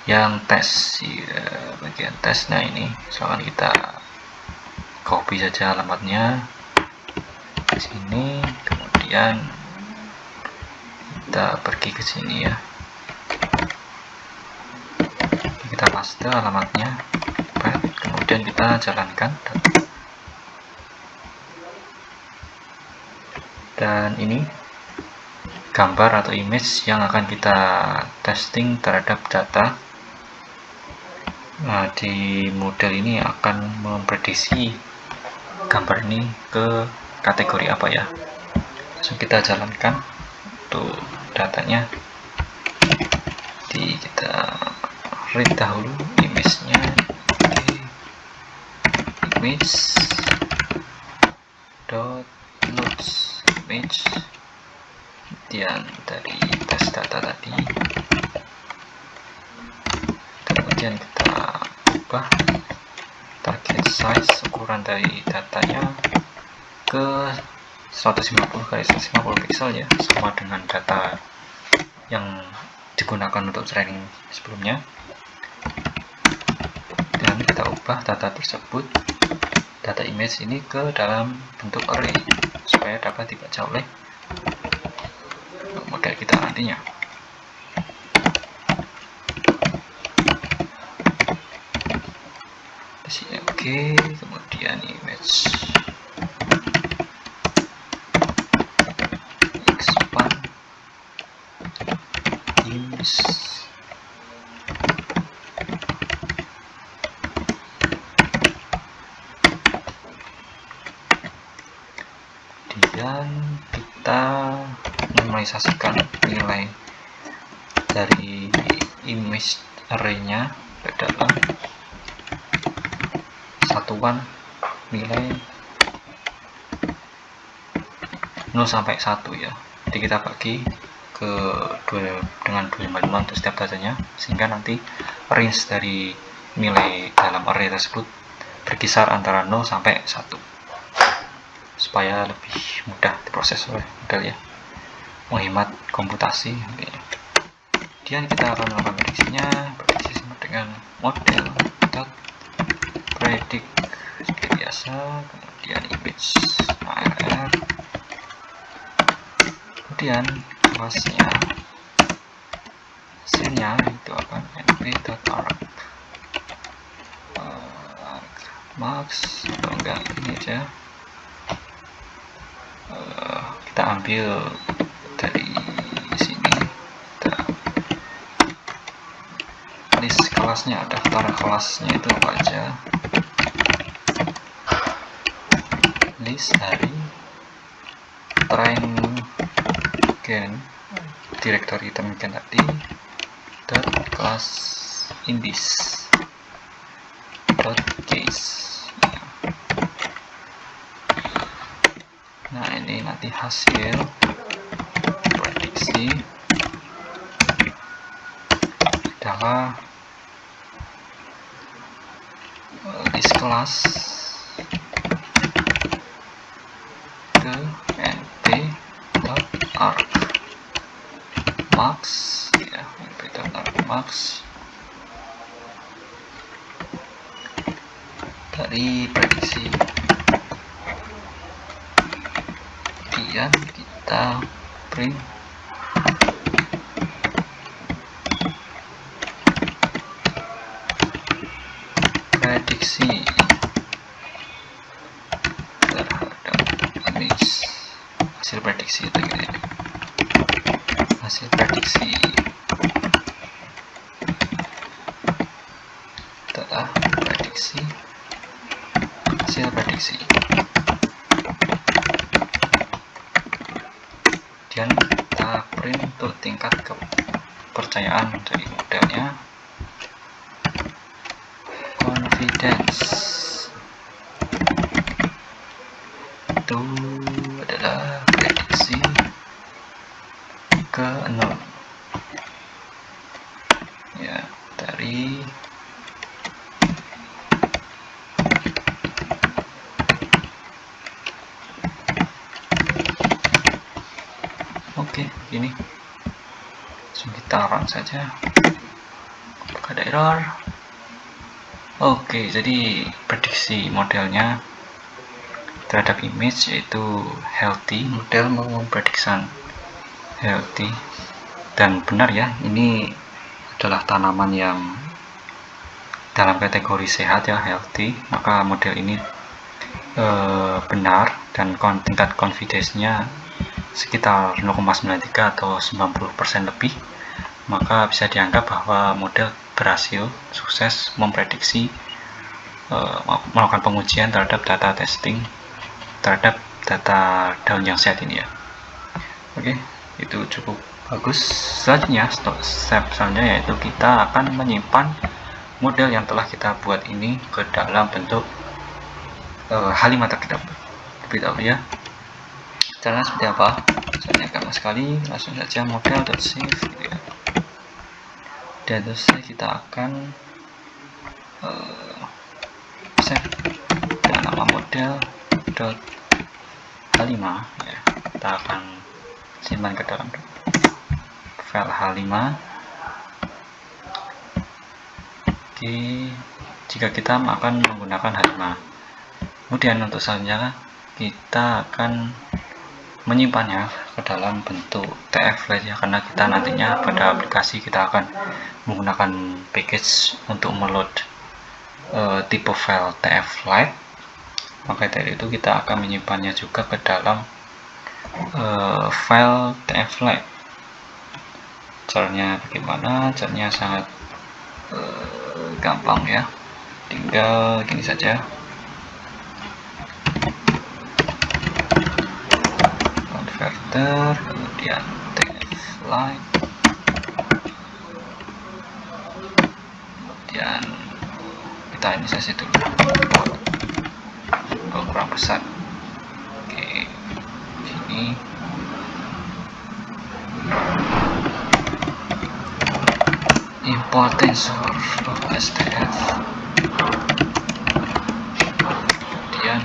yang tes ya, bagian tes. Nah ini misalkan kita copy saja alamatnya di sini, kemudian kita pergi ke sini ya, kita paste alamatnya, kemudian kita jalankan dan ini gambar atau image yang akan kita testing terhadap data. Nah, di model ini akan memprediksi gambar ini ke kategori apa ya. Langsung kita jalankan untuk datanya. Jadi kita read dahulu image-nya. Image dot loads image, kemudian dari tes data tadi, kemudian kita ubah target size, ukuran dari datanya ke 150 x 150 pixel ya, sama dengan data yang digunakan untuk training sebelumnya. Dan kita ubah data tersebut, data image ini ke dalam bentuk array supaya dapat dibaca oleh model kita nantinya. Di sini oke, kemudian image expand image kemudian kita normalisasikan nilai dari image array-nya ke dalam satuan nilai 0 sampai 1 ya. Jadi kita bagi ke dengan 255 untuk setiap datanya, sehingga nanti range dari nilai dalam array tersebut berkisar antara 0 sampai 1 supaya lebih mudah diproses oleh model ya, menghemat komputasi. Kemudian kita akan melakukan prediksinya, prediksi sama dengan model dot predict seperti biasa, kemudian image ARR, kemudian kelasnya hasilnya itu akan np.arg max atau enggak, ini aja. Kita ambil dari sini, kita list kelasnya, daftar kelasnya itu apa aja, list dari train gen directory temukan tadi dot class index dot case. Nah ini nanti hasil prediksi adalah this class ke np.arg max ya, np.arg max dari prediksi, kemudian kita print prediksi terhadap image, hasil prediksi itu gini, hasil prediksi telah prediksi, hasil prediksi, kemudian kita print untuk tingkat kepercayaan dari modelnya, confidence itu adalah prediksi ke 0 ya, dari oke, ini langsung kita run saja, apakah ada error. Oke, jadi prediksi modelnya terhadap image yaitu healthy, model memprediksan healthy dan benar ya, ini adalah tanaman yang dalam kategori sehat ya, healthy, maka model ini benar dan tingkat confidence-nya sekitar 0,93 atau 90% lebih, maka bisa dianggap bahwa model berhasil sukses memprediksi, melakukan pengujian terhadap data testing terhadap data daun yang sehat ini ya. Oke, itu cukup bagus. Selanjutnya, step selanjutnya yaitu kita akan menyimpan model yang telah kita buat ini ke dalam bentuk H5 terlebih dahulu ya. Caranya seperti apa? Caranya gampang sekali, langsung saja model.save gitu ya. Dan terus kita akan save dengan nama model.h5 ya. Kita akan simpan ke dalam file H5. Oke, jika kita akan menggunakan H5, kemudian untuk selanjutnya kita akan menyimpannya ke dalam bentuk tf-lite ya, karena kita nantinya pada aplikasi kita akan menggunakan package untuk meload tipe file tf-lite, maka dari itu kita akan menyimpannya juga ke dalam file tf-lite. Caranya bagaimana? Caranya sangat gampang ya, tinggal gini saja, converter, kemudian tf-lite, kemudian kita inisiasi dulu, kurang besar. Oke, sini import tensor.stf, kemudian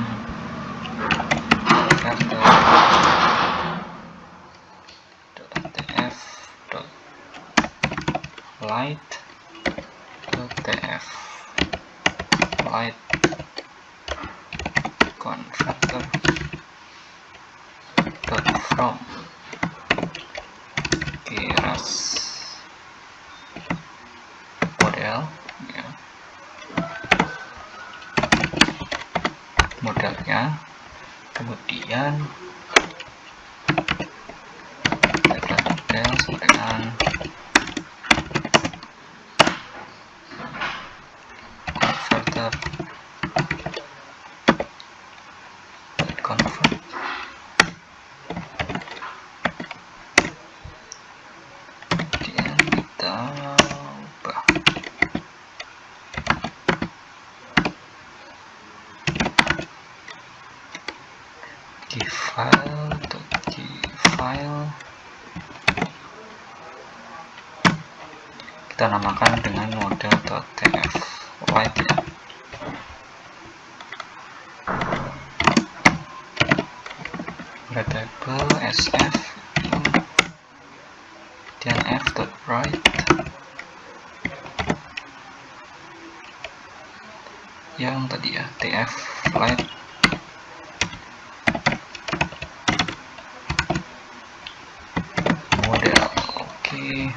converter.tf.lite tf lite converter.from keras model ya, modelnya, kemudian model dengan convert kemudian kita ubah file kita namakan dengan model.tf-lite ya. variable sf dan f.write yang tadi ya, tf flight model. Oke,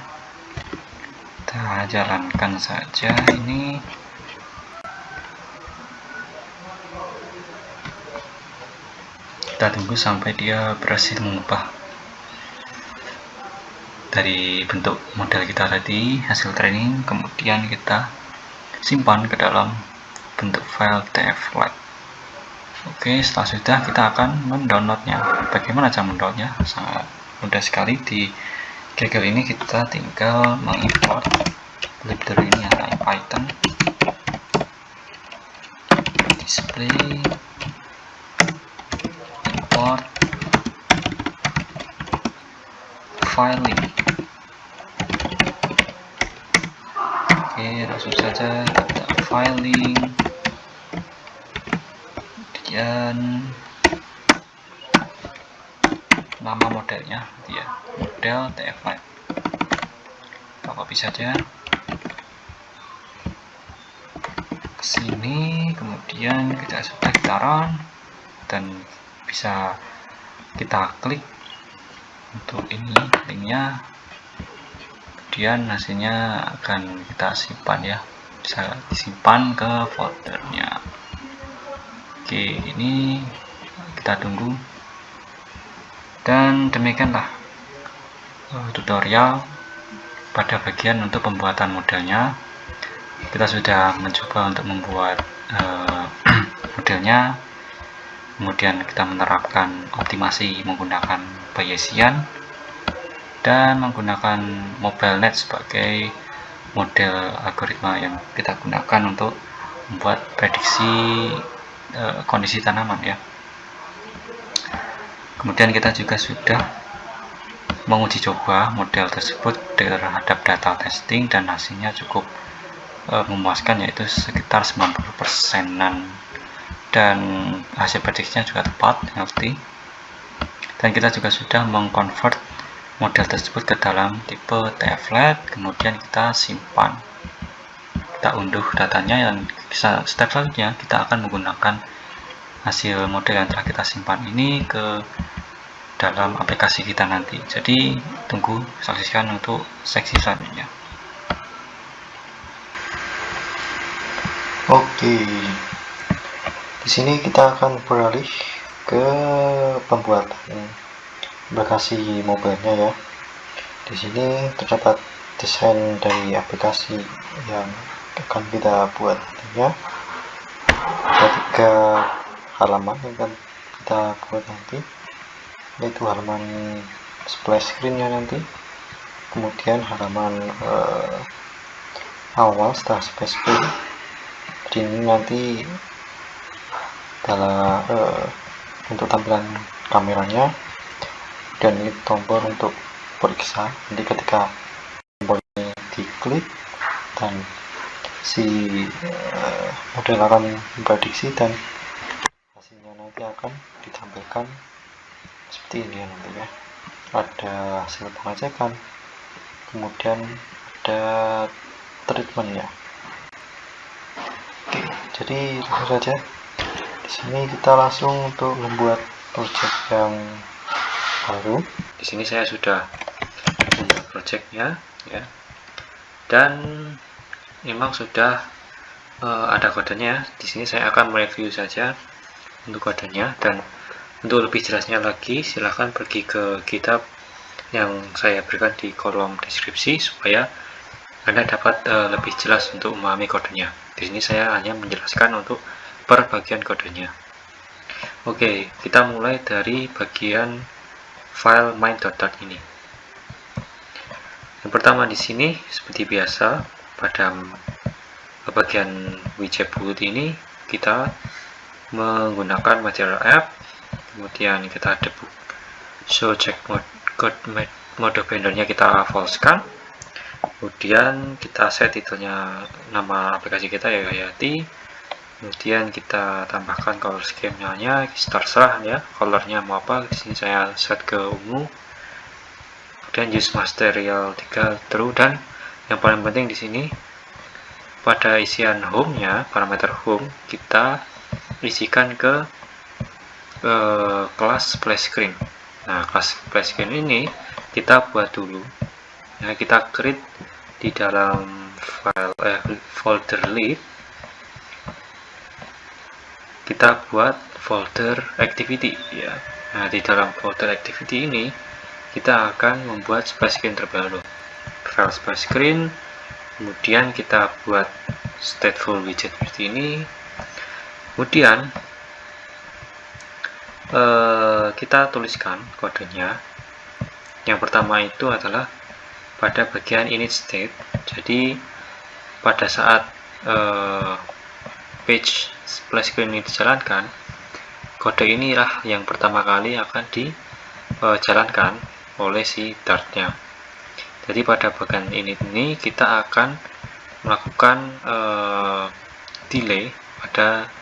kita jalankan saja ini. Kita tunggu sampai dia berhasil mengubah dari bentuk model kita tadi, hasil training, kemudian kita simpan ke dalam bentuk file tf-flight. Oke, setelah sudah, kita akan mendownloadnya. Bagaimana cara mendownloadnya? Sangat mudah sekali. Di Gaggle ini kita tinggal mengimport library ini, ada Python display import filing. Oke, langsung saja kita filing, kemudian nama modelnya dia model tf-flight. Kita copy saja ke sini, kemudian kita run dan bisa kita klik untuk ini linknya, kemudian hasilnya akan kita simpan ya, bisa disimpan ke foldernya. Oke, ini kita tunggu, dan demikianlah tutorial pada bagian untuk pembuatan modelnya. Kita sudah mencoba untuk membuat modelnya, kemudian kita menerapkan optimasi menggunakan Bayesian dan menggunakan MobileNet sebagai model algoritma yang kita gunakan untuk membuat prediksi kondisi tanaman ya. Kemudian kita juga sudah menguji coba model tersebut terhadap data testing dan hasilnya cukup memuaskan, yaitu sekitar 90%-an, dan hasil prediksinya juga tepat, healthy. Dan kita juga sudah mengconvert model tersebut ke dalam tipe tf-flight, kemudian kita simpan, kita unduh datanya, dan step selanjutnya kita akan menggunakan hasil model yang telah kita simpan ini ke dalam aplikasi kita nanti. Jadi tunggu, saksikan untuk seksi selanjutnya. Oke, di sini kita akan beralih ke pembuatan aplikasi mobilenya ya. Di sini terdapat desain dari aplikasi yang akan kita buat nantinya. Ada 3 halaman yang akan kita buat nanti, yaitu halaman splash screen-nya nanti, kemudian halaman awal setelah splash screen. Ini nanti adalah untuk tampilan kameranya, dan ini tombol untuk periksa. Jadi ketika tombol ini diklik, dan si model akan memprediksi dan hasilnya nanti akan ditampilkan seperti ini ya nantinya. Ada hasil pengecekan, kemudian ada treatmentnya. Oke, jadi langsung saja. Di sini kita langsung untuk membuat project yang baru. Di sini saya sudah membuat projectnya ya, dan memang sudah ada kodenya. Di sini saya akan mereview saja untuk kodenya, dan untuk lebih jelasnya lagi silahkan pergi ke GitHub yang saya berikan di kolom deskripsi supaya Anda dapat lebih jelas untuk memahami kodenya. Di sini saya hanya menjelaskan untuk per bagian kodenya. Oke, kita mulai dari bagian file main.dart ini. Yang pertama di sini seperti biasa pada bagian widget boot ini kita menggunakan material app, kemudian kita debug show check mode bannernya kita falsekan, kemudian kita set titelnya nama aplikasi kita ya Hayati, kemudian kita tambahkan color scheme-nya, terserah ya colornya mau apa. Di sini saya set ke ungu, kemudian use material 3 true, dan yang paling penting di sini pada isian home-nya, parameter home kita isikan ke kelas splash screen. Nah, kelas splash screen ini kita buat dulu. Nah, kita create di dalam file folder lib, kita buat folder activity ya. Nah, di dalam folder activity ini kita akan membuat splash screen terbaru, file splash screen, kemudian kita buat stateful widget seperti ini. Kemudian kita tuliskan kodenya. Yang pertama itu adalah pada bagian init state. Jadi pada saat page splash screen ini dijalankan, kode inilah yang pertama kali akan dijalankan oleh si Dart-nya. Jadi pada bagian init ini kita akan melakukan delay pada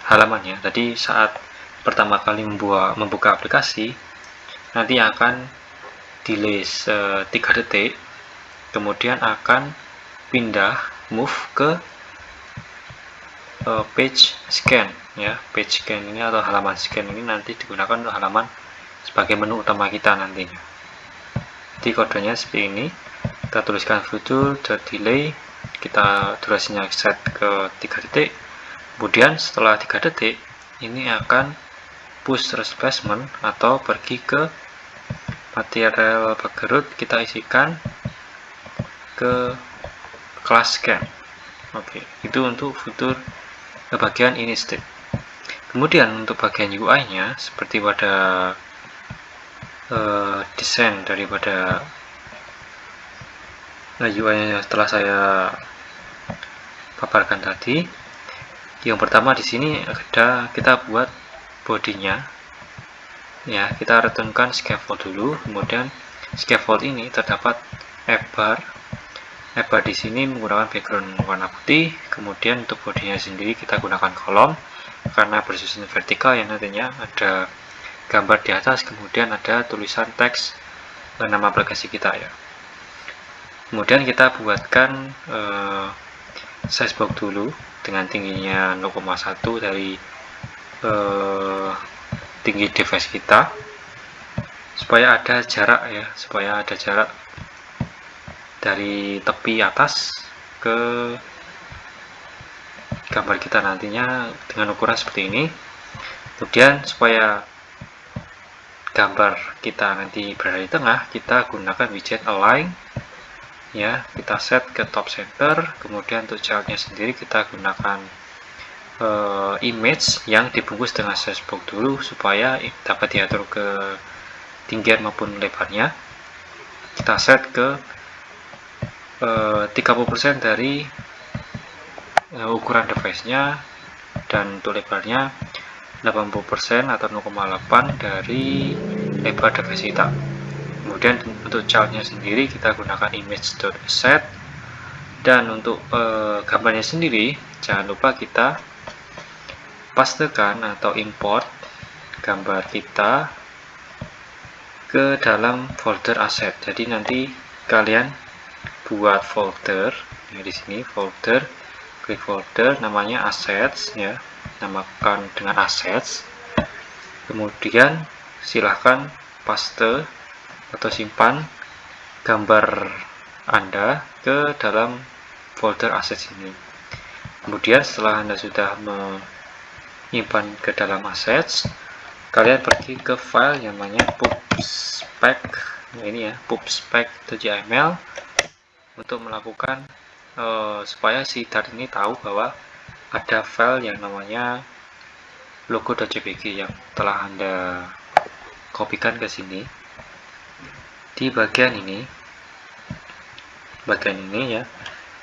halamannya. Jadi saat pertama kali membuka aplikasi, nanti akan delay 3 detik, kemudian akan pindah move ke page scan ya. Page scan ini atau halaman scan ini nanti digunakan untuk halaman sebagai menu utama kita nantinya. Jadi kodenya seperti ini, kita tuliskan future.delay, kita durasinya set ke 3 detik. Kemudian setelah 3 detik ini akan push replacement atau pergi ke material background, kita isikan ke kelas scan. Oke, itu untuk fitur bagian init state. Kemudian untuk bagian UI nya seperti pada desain daripada UI nya setelah saya paparkan tadi. Yang pertama di sini ada kita buat bodinya ya, kita returnkan scaffold dulu. Kemudian scaffold ini terdapat bar di sini menggunakan background warna putih. Kemudian untuk bodinya sendiri kita gunakan kolom karena bersusun vertikal, yang nantinya ada gambar di atas, kemudian ada tulisan teks nama aplikasi kita ya. Kemudian kita buatkan size box dulu dengan tingginya 0,1 dari tinggi device kita, supaya ada jarak ya, supaya ada jarak dari tepi atas ke gambar kita nantinya dengan ukuran seperti ini. Kemudian supaya gambar kita nanti berada di tengah, kita gunakan widget align ya, kita set ke top center. Kemudian untuk childnya sendiri kita gunakan image yang dibungkus dengan size box dulu supaya dapat diatur ke tinggian maupun lebarnya. Kita set ke 30% dari ukuran device nya, dan untuk lebarnya 80% atau 0,8 dari lebar device kita. Kemudian untuk childnya sendiri kita gunakan image.set, dan untuk gambarnya sendiri jangan lupa kita pastekan atau import gambar kita ke dalam folder asset. Jadi nanti kalian buat folder ya, di sini folder, klik folder namanya assets ya, namakan dengan assets. Kemudian silahkan paste atau simpan gambar Anda ke dalam folder assets ini. Kemudian setelah Anda sudah menyimpan ke dalam assets, kalian pergi ke file yang namanya pubspec, ini ya, pubspec.yml, untuk melakukan supaya si Dart ini tahu bahwa ada file yang namanya logo.jpg yang telah Anda kopikan ke sini. Di bagian ini ya,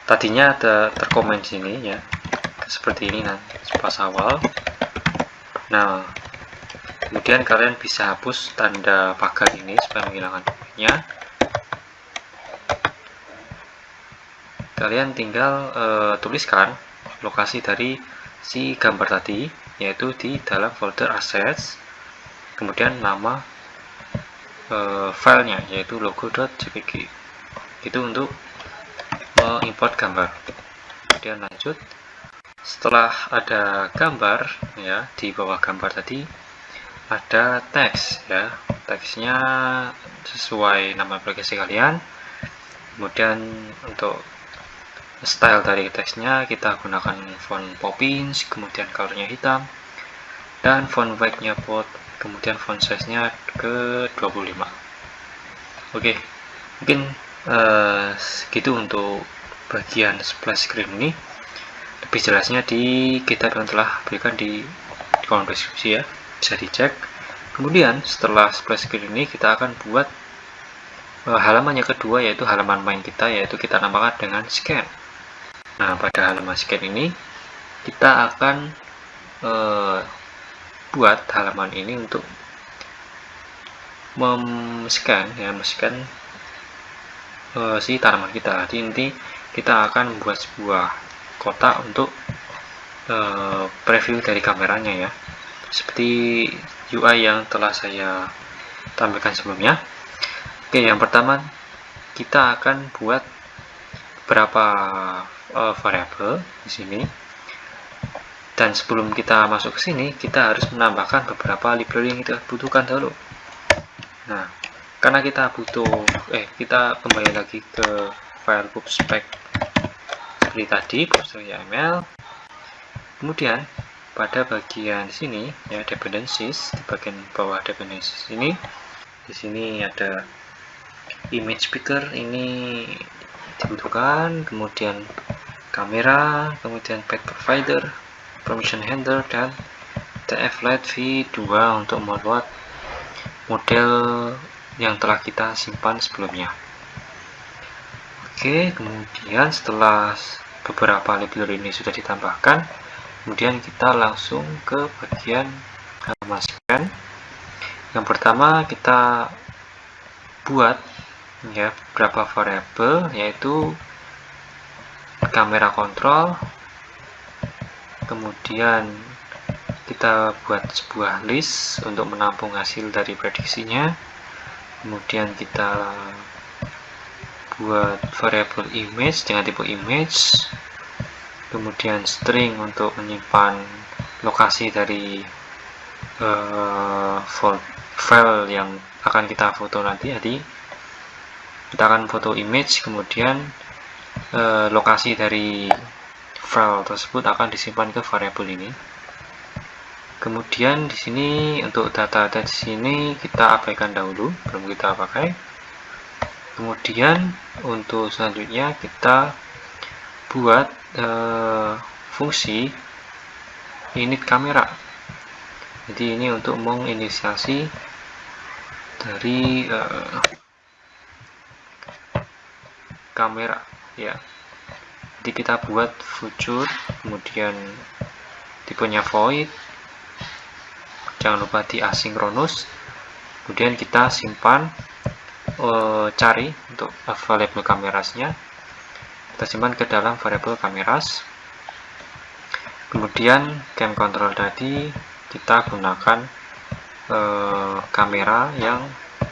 tadinya ada terkomen sini ya, seperti ini nanti pas awal. Nah, kemudian kalian bisa hapus tanda pagar ini supaya menghilangkan komennya. Kalian tinggal tuliskan lokasi dari si gambar tadi, yaitu di dalam folder assets, kemudian nama filenya yaitu logo.jpg. Itu untuk mengimport gambar. Kemudian lanjut, setelah ada gambar ya, di bawah gambar tadi ada teks ya, teksnya sesuai nama aplikasi kalian. Kemudian untuk style dari teksnya kita gunakan font Poppins, kemudian colornya hitam, dan font weight-nya bold, kemudian font size-nya ke 25. Oke, mungkin segitu untuk bagian splash screen ini. Lebih jelasnya di GitHub yang telah berikan di kolom deskripsi ya, bisa dicek. Kemudian setelah splash screen ini kita akan buat halaman yang kedua, yaitu halaman main kita, yaitu kita namakan dengan scan. Nah, pada halaman scan ini kita akan buat halaman ini untuk mem-scan ya, men-scan si tanaman kita. Jadi nanti kita akan membuat sebuah kotak untuk preview dari kameranya ya, seperti UI yang telah saya tampilkan sebelumnya. Oke, yang pertama kita akan buat beberapa variabel di sini. Dan sebelum kita masuk ke sini, kita harus menambahkan beberapa library yang kita butuhkan dulu. Nah, karena kita kita kembali lagi ke file pubspec seperti tadi, pubspec.yml. Kemudian pada bagian sini ya, dependencies, di bagian bawah dependencies ini, di sini ada image picker, ini dibutuhkan, kemudian kamera, kemudian path provider, permission handler, dan tf-lite v2 untuk membuat model yang telah kita simpan sebelumnya. Oke, kemudian setelah beberapa library ini sudah ditambahkan, kemudian kita langsung ke bagian halaman scan. Yang pertama kita buat ya beberapa variabel, yaitu kamera kontrol, kemudian kita buat sebuah list untuk menampung hasil dari prediksinya, kemudian kita buat variabel image dengan tipe image, kemudian string untuk menyimpan lokasi dari file yang akan kita foto nanti. Jadi kita akan foto image, kemudian lokasi dari file tersebut akan disimpan ke variabel ini. Kemudian di sini untuk data di sini kita abaikan dahulu, belum kita pakai. Kemudian untuk selanjutnya kita buat fungsi init kamera. Jadi ini untuk menginisiasi dari kamera ya. Jadi kita buat future, kemudian tipenya void, jangan lupa di asynchronous, kemudian kita simpan, cari untuk variabel kamerasnya, kita simpan ke dalam variabel kameras. Kemudian cam control tadi kita gunakan kamera yang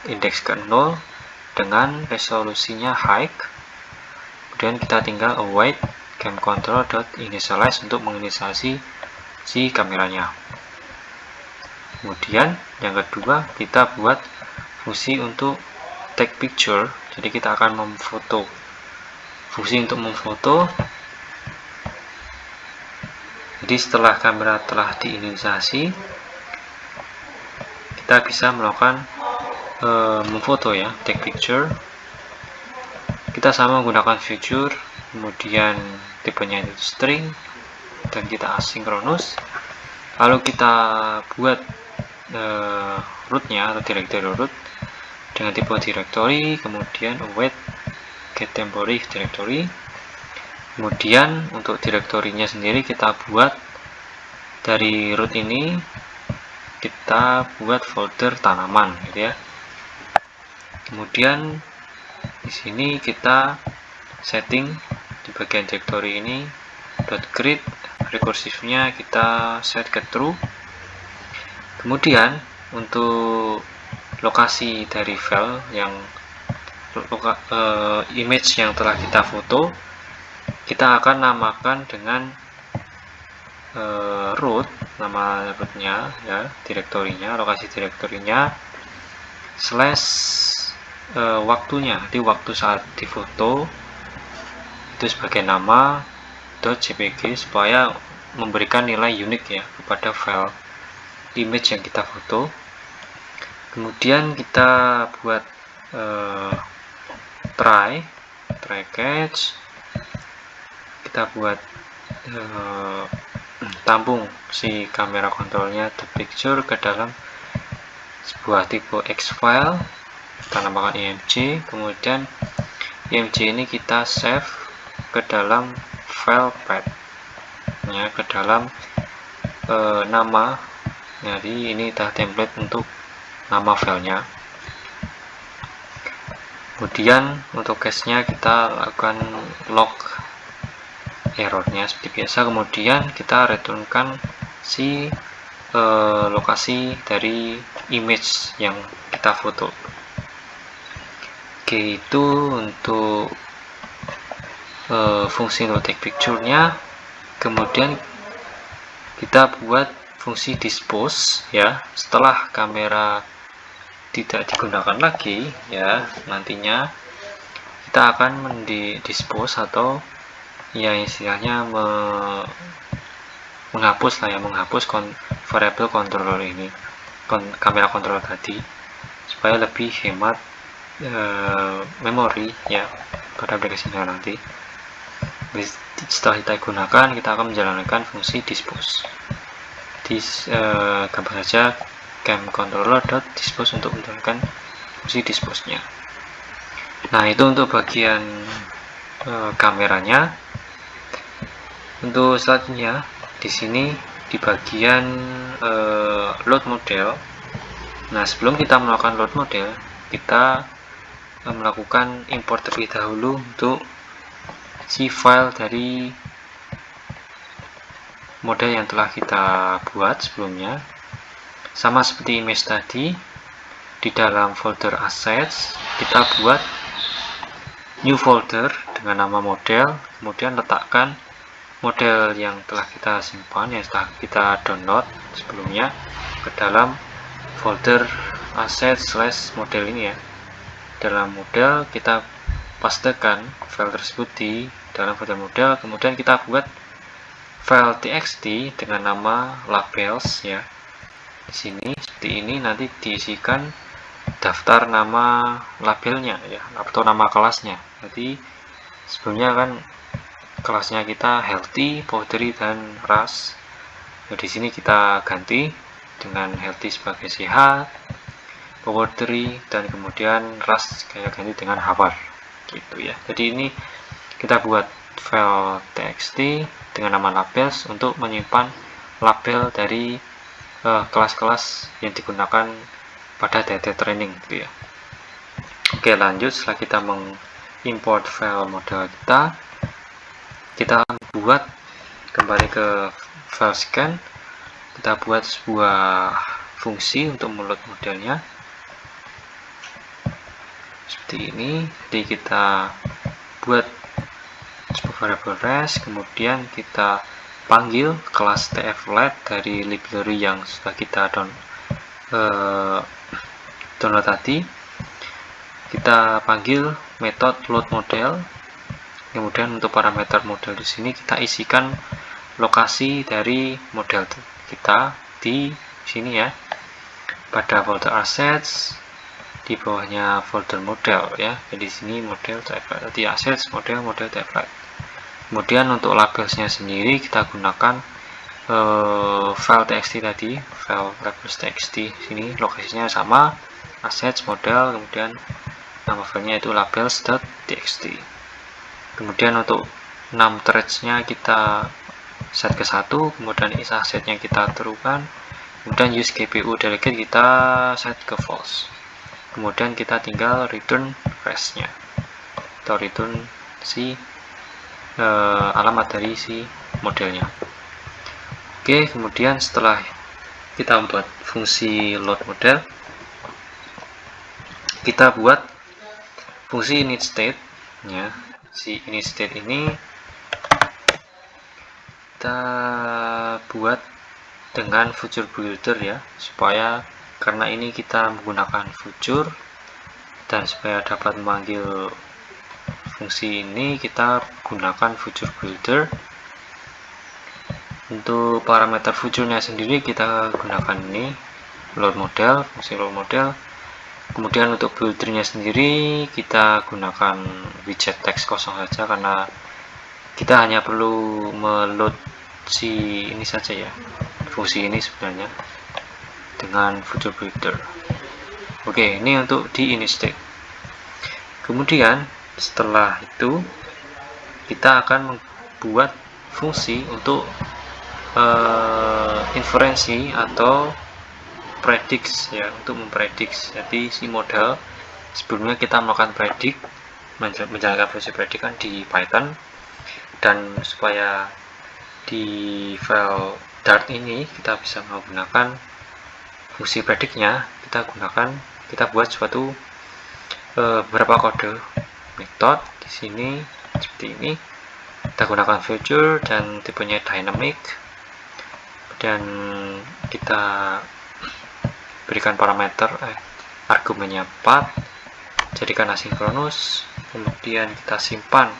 indeks ke 0 dengan resolusinya high. Kemudian kita tinggal await cam control.initialize untuk menginisiasi si kameranya. Kemudian yang kedua kita buat fungsi untuk take picture. Jadi kita akan memfoto, fungsi untuk memfoto. Jadi setelah kamera telah diinisiasi, kita bisa melakukan memfoto ya, take picture. Kita sama menggunakan future, kemudian tipenya itu string, dan kita asynchronous. Lalu kita buat rootnya atau directory root dengan tipe directory, kemudian await get temporary directory. Kemudian untuk direktorinya sendiri kita buat dari root ini, kita buat folder tanaman gitu ya. Kemudian di sini kita setting di bagian directory ini .create, rekursifnya kita set ke true. Kemudian untuk lokasi dari file yang image yang telah kita foto, kita akan namakan dengan root, nama rootnya ya, direktorinya, lokasi direktorinya slash waktunya, di waktu saat difoto itu sebagai nama .jpg supaya memberikan nilai unik ya kepada file image yang kita foto. Kemudian kita buat try catch, kita buat tampung si kamera kontrolnya the picture ke dalam sebuah tipe X file, kita namakan img. Kemudian img ini kita save ke dalam file path ya, ke dalam nama. Jadi ini adalah template untuk nama filenya. Kemudian untuk case-nya kita lakukan log errornya seperti biasa. Kemudian kita returnkan si lokasi dari image yang kita foto. Oke, itu untuk fungsi untuk take picture-nya. Kemudian kita buat fungsi dispose ya, setelah kamera tidak digunakan lagi ya, nantinya kita akan mendispose atau ya istilahnya menghapus lah ya, menghapus variable controller ini, kamera controller tadi, supaya lebih hemat memori ya pada aplikasinya nanti. Setelah kita gunakan, kita akan menjalankan fungsi dispose. Gampang saja cam controller.dispose untuk menjalankan fungsi dispose-nya. Nah, itu untuk bagian kameranya. Untuk selanjutnya di sini di bagian load model. Nah, sebelum kita melakukan load model, kita melakukan import terlebih dahulu untuk si file dari model yang telah kita buat sebelumnya. Sama seperti image tadi, di dalam folder assets kita buat new folder dengan nama model, kemudian letakkan model yang telah kita simpan, yang telah kita download sebelumnya ke dalam folder asset/model ini ya. Dalam model kita pastekan file tersebut di dalam folder model, kemudian kita buat file txt dengan nama labels ya. Di sini seperti ini, nanti diisikan daftar nama labelnya ya, atau nama kelasnya. Jadi sebelumnya kan kelasnya kita healthy, powdery, dan rust. Nah, di sini kita ganti dengan healthy sebagai sehat, powdery, dan kemudian rust kayak ganti dengan hawar gitu ya. Jadi ini kita buat file txt dengan nama labels untuk menyimpan label dari kelas-kelas yang digunakan pada data training gitu ya. Oke, lanjut. Setelah kita mengimport file model kita buat kembali ke file scan. Kita buat sebuah fungsi untuk meload modelnya seperti ini. Jadi kita buat sebuah variable res, kemudian kita panggil kelas tflet dari library yang sudah kita download tadi. Kita panggil metode load model. Kemudian untuk parameter model di sini kita isikan lokasi dari model kita di sini ya, pada folder assets, di bawahnya folder model ya. Jadi sini model tflet, di assets model tflet. Kemudian untuk labelsnya sendiri kita gunakan file txt tadi, file labels txt. Sini lokasinya sama, assets model, kemudian nama filenya itu labels.txt. Kemudian untuk 6 threads-nya kita set ke 1, kemudian is assetnya kita terukan, kemudian use GPU delegate kita set ke false. Kemudian kita tinggal return res-nya atau return si alamat dari si modelnya. Oke, kemudian setelah kita membuat fungsi load model, kita buat fungsi init state ya. Si init state ini kita buat dengan future builder ya, supaya karena ini kita menggunakan future, dan supaya dapat memanggil fungsi ini kita gunakan future builder. Untuk parameter future-nya sendiri kita gunakan ini load model, fungsi load model. Kemudian untuk buildernya sendiri kita gunakan widget text kosong saja, karena kita hanya perlu meload si ini saja ya, fungsi ini sebenarnya dengan future builder. Oke, ini untuk di init state. Kemudian setelah itu kita akan membuat fungsi untuk inferensi atau predict ya, untuk memprediksi. Jadi si model sebelumnya kita melakukan predict, menjalankan fungsi predict kan di Python, dan supaya di file Dart ini kita bisa menggunakan fungsi predictnya, kita buat suatu beberapa kode metode di sini seperti ini. Kita gunakan future dan tipenya dynamic, dan kita berikan parameter argumennya path, jadikan asinkronus, kemudian kita simpan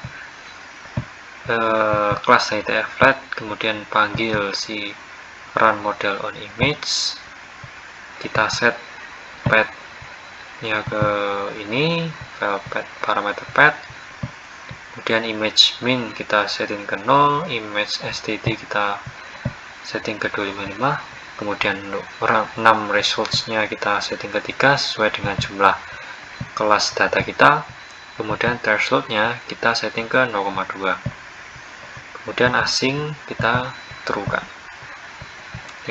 kelas htflat, kemudian panggil si run model on image, kita set path nya ke ini file path, parameter path, kemudian image min kita setting ke 0, image std kita setting ke 255, kemudian untuk 6 results-nya kita setting ke 3 sesuai dengan jumlah kelas data kita, kemudian threshold-nya kita setting ke 0,2, kemudian async kita true-kan.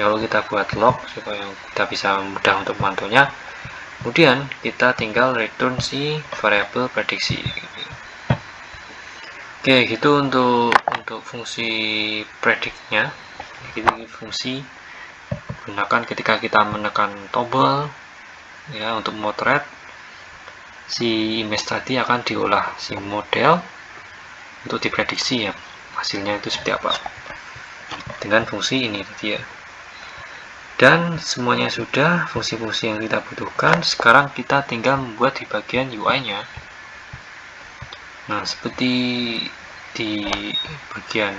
Lalu kita buat log supaya kita bisa mudah untuk memantaunya. Kemudian kita tinggal return si variabel prediksi. Oke, gitu untuk fungsi predict-nya. Jadi fungsi gunakan ketika kita menekan tombol ya untuk motret, si image tadi akan diolah si model untuk diprediksi ya, hasilnya itu seperti apa dengan fungsi ini tadi ya. Dan semuanya sudah, fungsi-fungsi yang kita butuhkan. Sekarang kita tinggal membuat di bagian UI-nya. Nah, seperti di bagian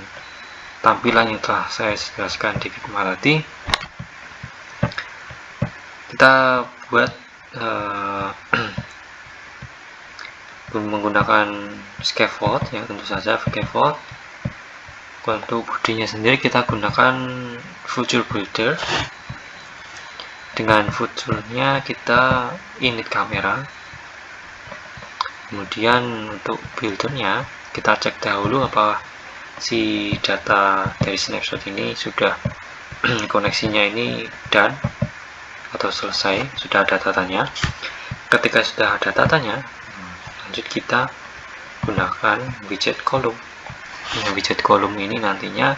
tampilan yang telah saya jelaskan di video tadi, kita buat menggunakan scaffold ya, tentu saja scaffold. Untuk bodinya sendiri kita gunakan future builder. Dengan future-nya kita init kamera. Kemudian untuk buildernya kita cek dahulu apa si data dari snapshot ini sudah koneksinya ini done atau selesai, sudah ada datanya. Ketika sudah ada datanya, lanjut kita gunakan widget column. Widget column ini nantinya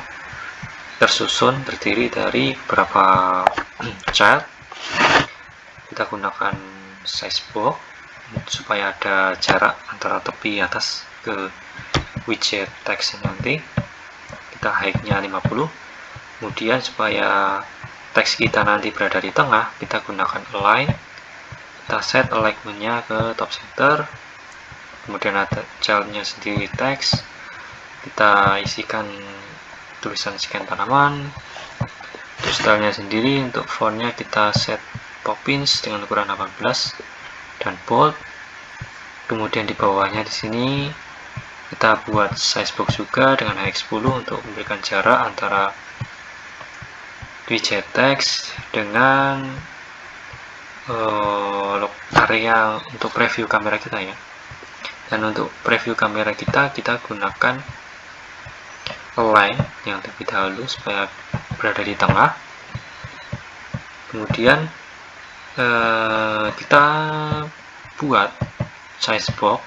tersusun terdiri dari beberapa child. Kita gunakan size box supaya ada jarak antara tepi atas ke widget text nanti. Kita height-nya 50. Kemudian supaya teks kita nanti berada di tengah, kita gunakan align. Kita set alignment-nya ke top center. Kemudian ada child-nya sendiri teks. Kita isikan tulisan scan tanaman. Untuk style-nya sendiri, untuk font-nya kita set Poppins dengan ukuran 18 dan bold. Kemudian di bawahnya di sini kita buat size box juga dengan height 10 untuk memberikan jarak antara widget text dengan area untuk preview kamera kita ya. Dan untuk preview kamera kita gunakan align yang terlebih dahulu supaya berada di tengah. Kemudian kita buat size box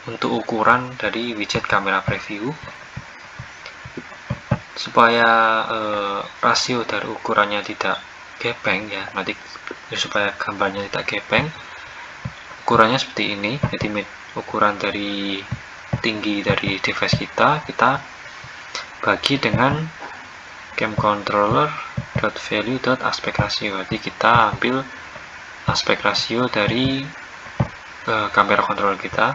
untuk ukuran dari widget kamera preview supaya rasio dari ukurannya tidak gepeng ya, nanti supaya gambarnya tidak gepeng, ukurannya seperti ini. Jadi ukuran dari tinggi dari device kita bagi dengan camcontroller.value.aspect ratio. Jadi kita ambil aspek rasio dari kamera controller kita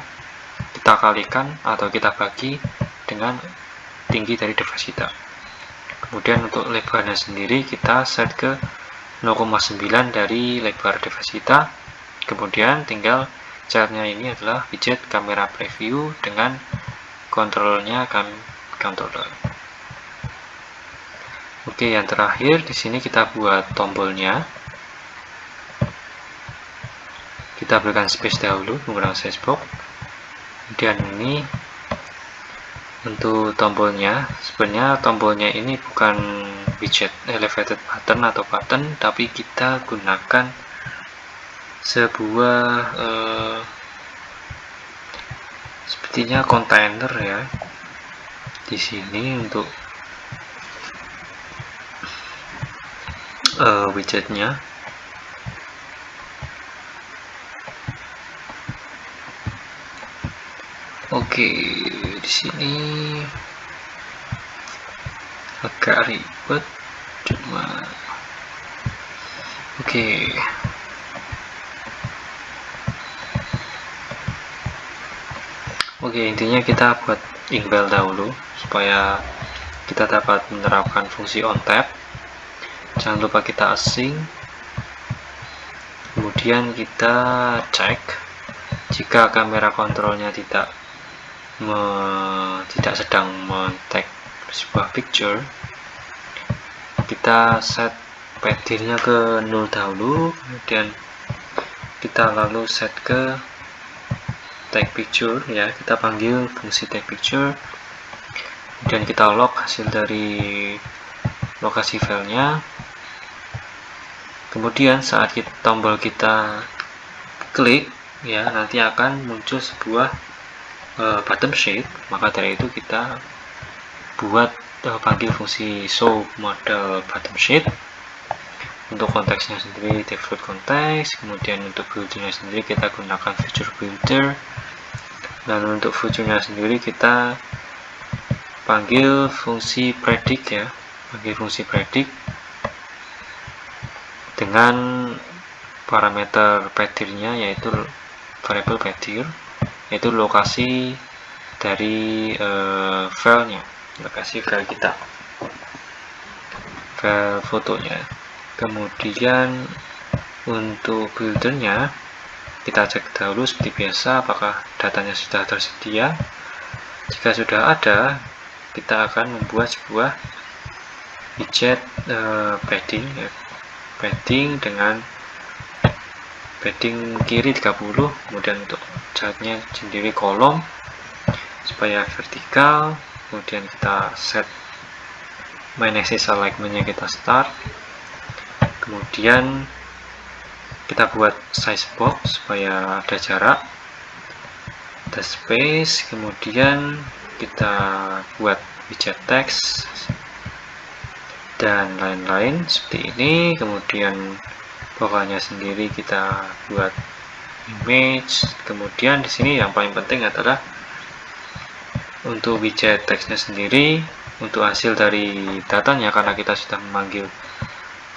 kalikan atau kita bagi dengan tinggi dari device kita. Kemudian untuk lebarnya sendiri kita set ke 0,9 dari lebar device kita. Kemudian tinggal childnya ini adalah widget kamera preview dengan kontrolnya controller. Oke, yang terakhir di sini kita buat tombolnya. Kita berikan space dahulu menggunakan size box. Kemudian ini untuk tombolnya, sebenarnya tombolnya ini bukan widget elevated button atau button, tapi kita gunakan sebuah sepertinya kontainer ya di sini untuk widgetnya. Oke, di sini agak ribet, cuma oke. Intinya kita buat inval dahulu supaya kita dapat menerapkan fungsi on tap. Jangan lupa kita asing. Kemudian kita cek jika kamera kontrolnya tidak sedang men-take sebuah picture, kita set paddingnya ke 0 dahulu, kemudian kita lalu set ke take picture ya, kita panggil fungsi take picture, kemudian kita log hasil dari lokasi filenya. Kemudian saat tombol kita klik ya, nanti akan muncul sebuah bottom sheet. Maka dari itu kita buat panggil fungsi show model bottom sheet. Untuk konteksnya sendiri default konteks, kemudian untuk buildernya sendiri kita gunakan feature builder, dan untuk future-nya sendiri kita panggil fungsi predict ya, fungsi predict dengan parameter padir-nya yaitu variable padir, yaitu lokasi dari filenya, lokasi file kita, file fotonya. Kemudian untuk buildernya kita cek dahulu seperti biasa apakah datanya sudah tersedia. Jika sudah ada, kita akan membuat sebuah widget padding ya, padding dengan padding kiri 30, kemudian untuk catnya sendiri kolom supaya vertikal. Kemudian kita set main axis alignment-nya, kita start, kemudian kita buat size box supaya ada jarak, ada space, kemudian kita buat widget text dan lain-lain seperti ini. Kemudian bawahnya sendiri kita buat image. Kemudian di sini yang paling penting adalah untuk widget teksnya sendiri, untuk hasil dari datanya, karena kita sudah memanggil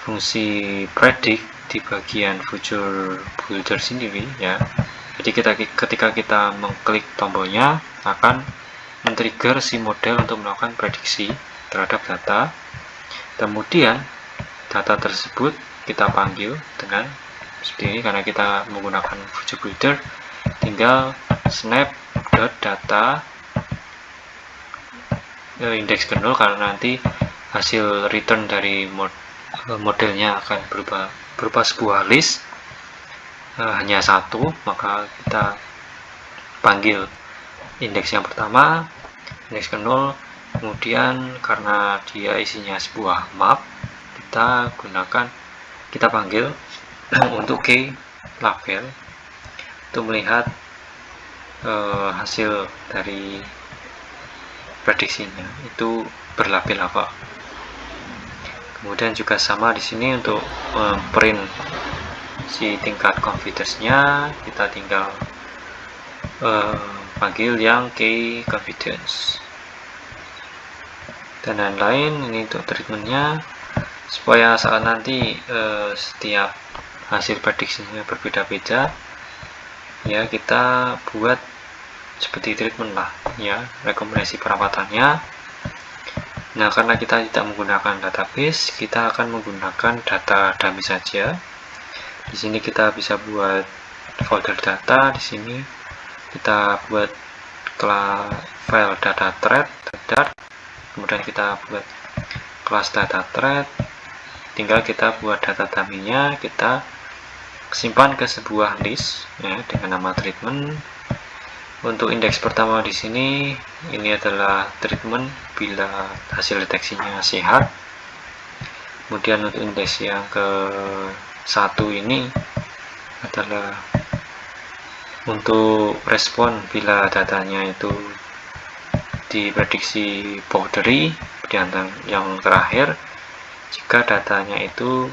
fungsi predict di bagian future builder sendiri ya. Jadi ketika kita mengklik tombolnya akan men-trigger si model untuk melakukan prediksi terhadap data. Kemudian data tersebut kita panggil dengan seperti ini, karena kita menggunakan future builder, tinggal snap.data indeks ke 0, karena nanti hasil return dari modelnya akan berupa sebuah list hanya satu. Maka kita panggil indeks yang pertama, indeks ke 0, kemudian karena dia isinya sebuah map, kita panggil untuk key label untuk melihat hasil dari prediksinya itu berlaba-laba. Kemudian juga sama di sini untuk print si tingkat confidence-nya, kita tinggal panggil yang key confidence dan lain-lain. Ini untuk treatmentnya, supaya saat nanti setiap hasil prediksinya berbeda-beda ya, kita buat seperti treatment lah ya, rekomendasi perawatannya. Nah, karena kita tidak menggunakan database, kita akan menggunakan data dummy saja. Di sini kita bisa buat folder data. Di sini kita buat file data thread, kemudian kita buat kelas data thread. Tinggal kita buat data dummy-nya, kita simpan ke sebuah list ya, dengan nama treatment. Untuk indeks pertama di sini, ini adalah treatment bila hasil deteksinya sehat. Kemudian untuk indeks yang ke-1 ini adalah untuk respon bila datanya itu diprediksi boundary. Dan yang terakhir, jika datanya itu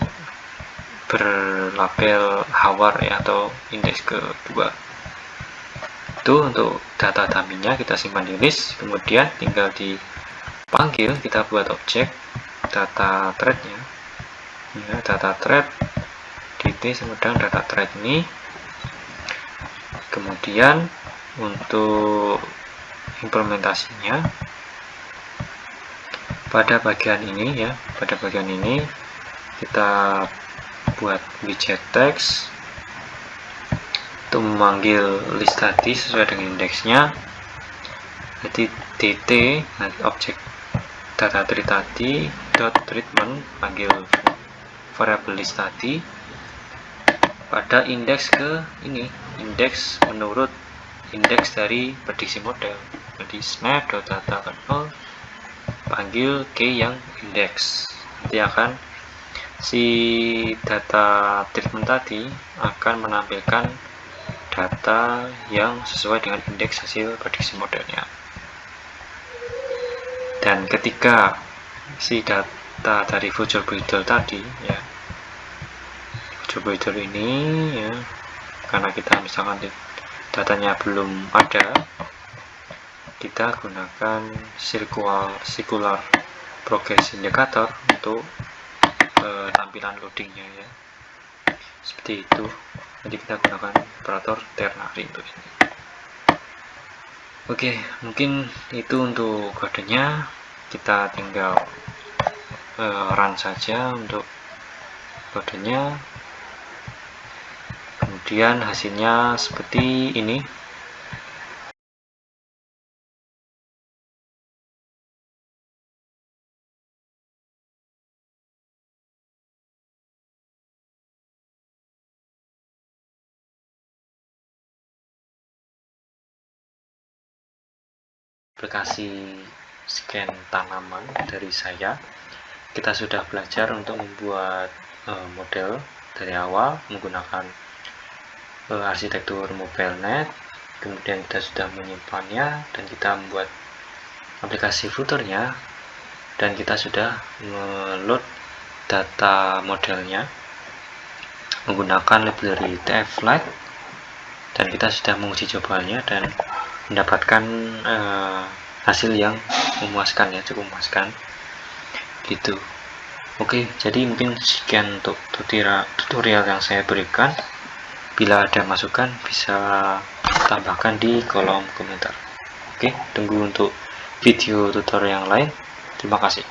berlabel hawar ya, atau indeks kedua. Itu untuk data dummy-nya kita simpan di list, kemudian tinggal dipanggil, kita buat objek data thread-nya ya, data thread dt semedang data thread ini. Kemudian untuk implementasinya pada bagian ini ya, pada bagian ini kita buat widget text untuk memanggil list tadi sesuai dengan indeksnya. Jadi dt objek data tree tadi dot treatment panggil variable list tadi pada indeks ke ini, indeks menurut indeks dari prediksi model. Jadi snap.data panggil key yang indeks. Nanti akan si data treatment tadi akan menampilkan data yang sesuai dengan indeks hasil prediksi modelnya. Dan ketika si data dari visual builder tadi ya, visual builder ini ya, karena kita misalkan datanya belum ada, kita gunakan circular progress indicator untuk tampilan loadingnya ya, seperti itu. Jadi kita gunakan operator ternary untuk ini. Oke, mungkin itu untuk kodenya. Kita tinggal run saja untuk kodenya. Kemudian hasilnya seperti ini. Aplikasi scan tanaman dari saya, kita sudah belajar untuk membuat model dari awal menggunakan arsitektur MobileNet. Kemudian kita sudah menyimpannya dan kita membuat aplikasi footernya, dan kita sudah meload data modelnya menggunakan library tf-flag, dan kita sudah menguji cobanya dan mendapatkan hasil yang memuaskan ya, cukup memuaskan gitu. Oke, jadi mungkin sekian untuk tutorial yang saya berikan. Bila ada masukan bisa tambahkan di kolom komentar. Oke, tunggu untuk video tutorial yang lain. Terima kasih.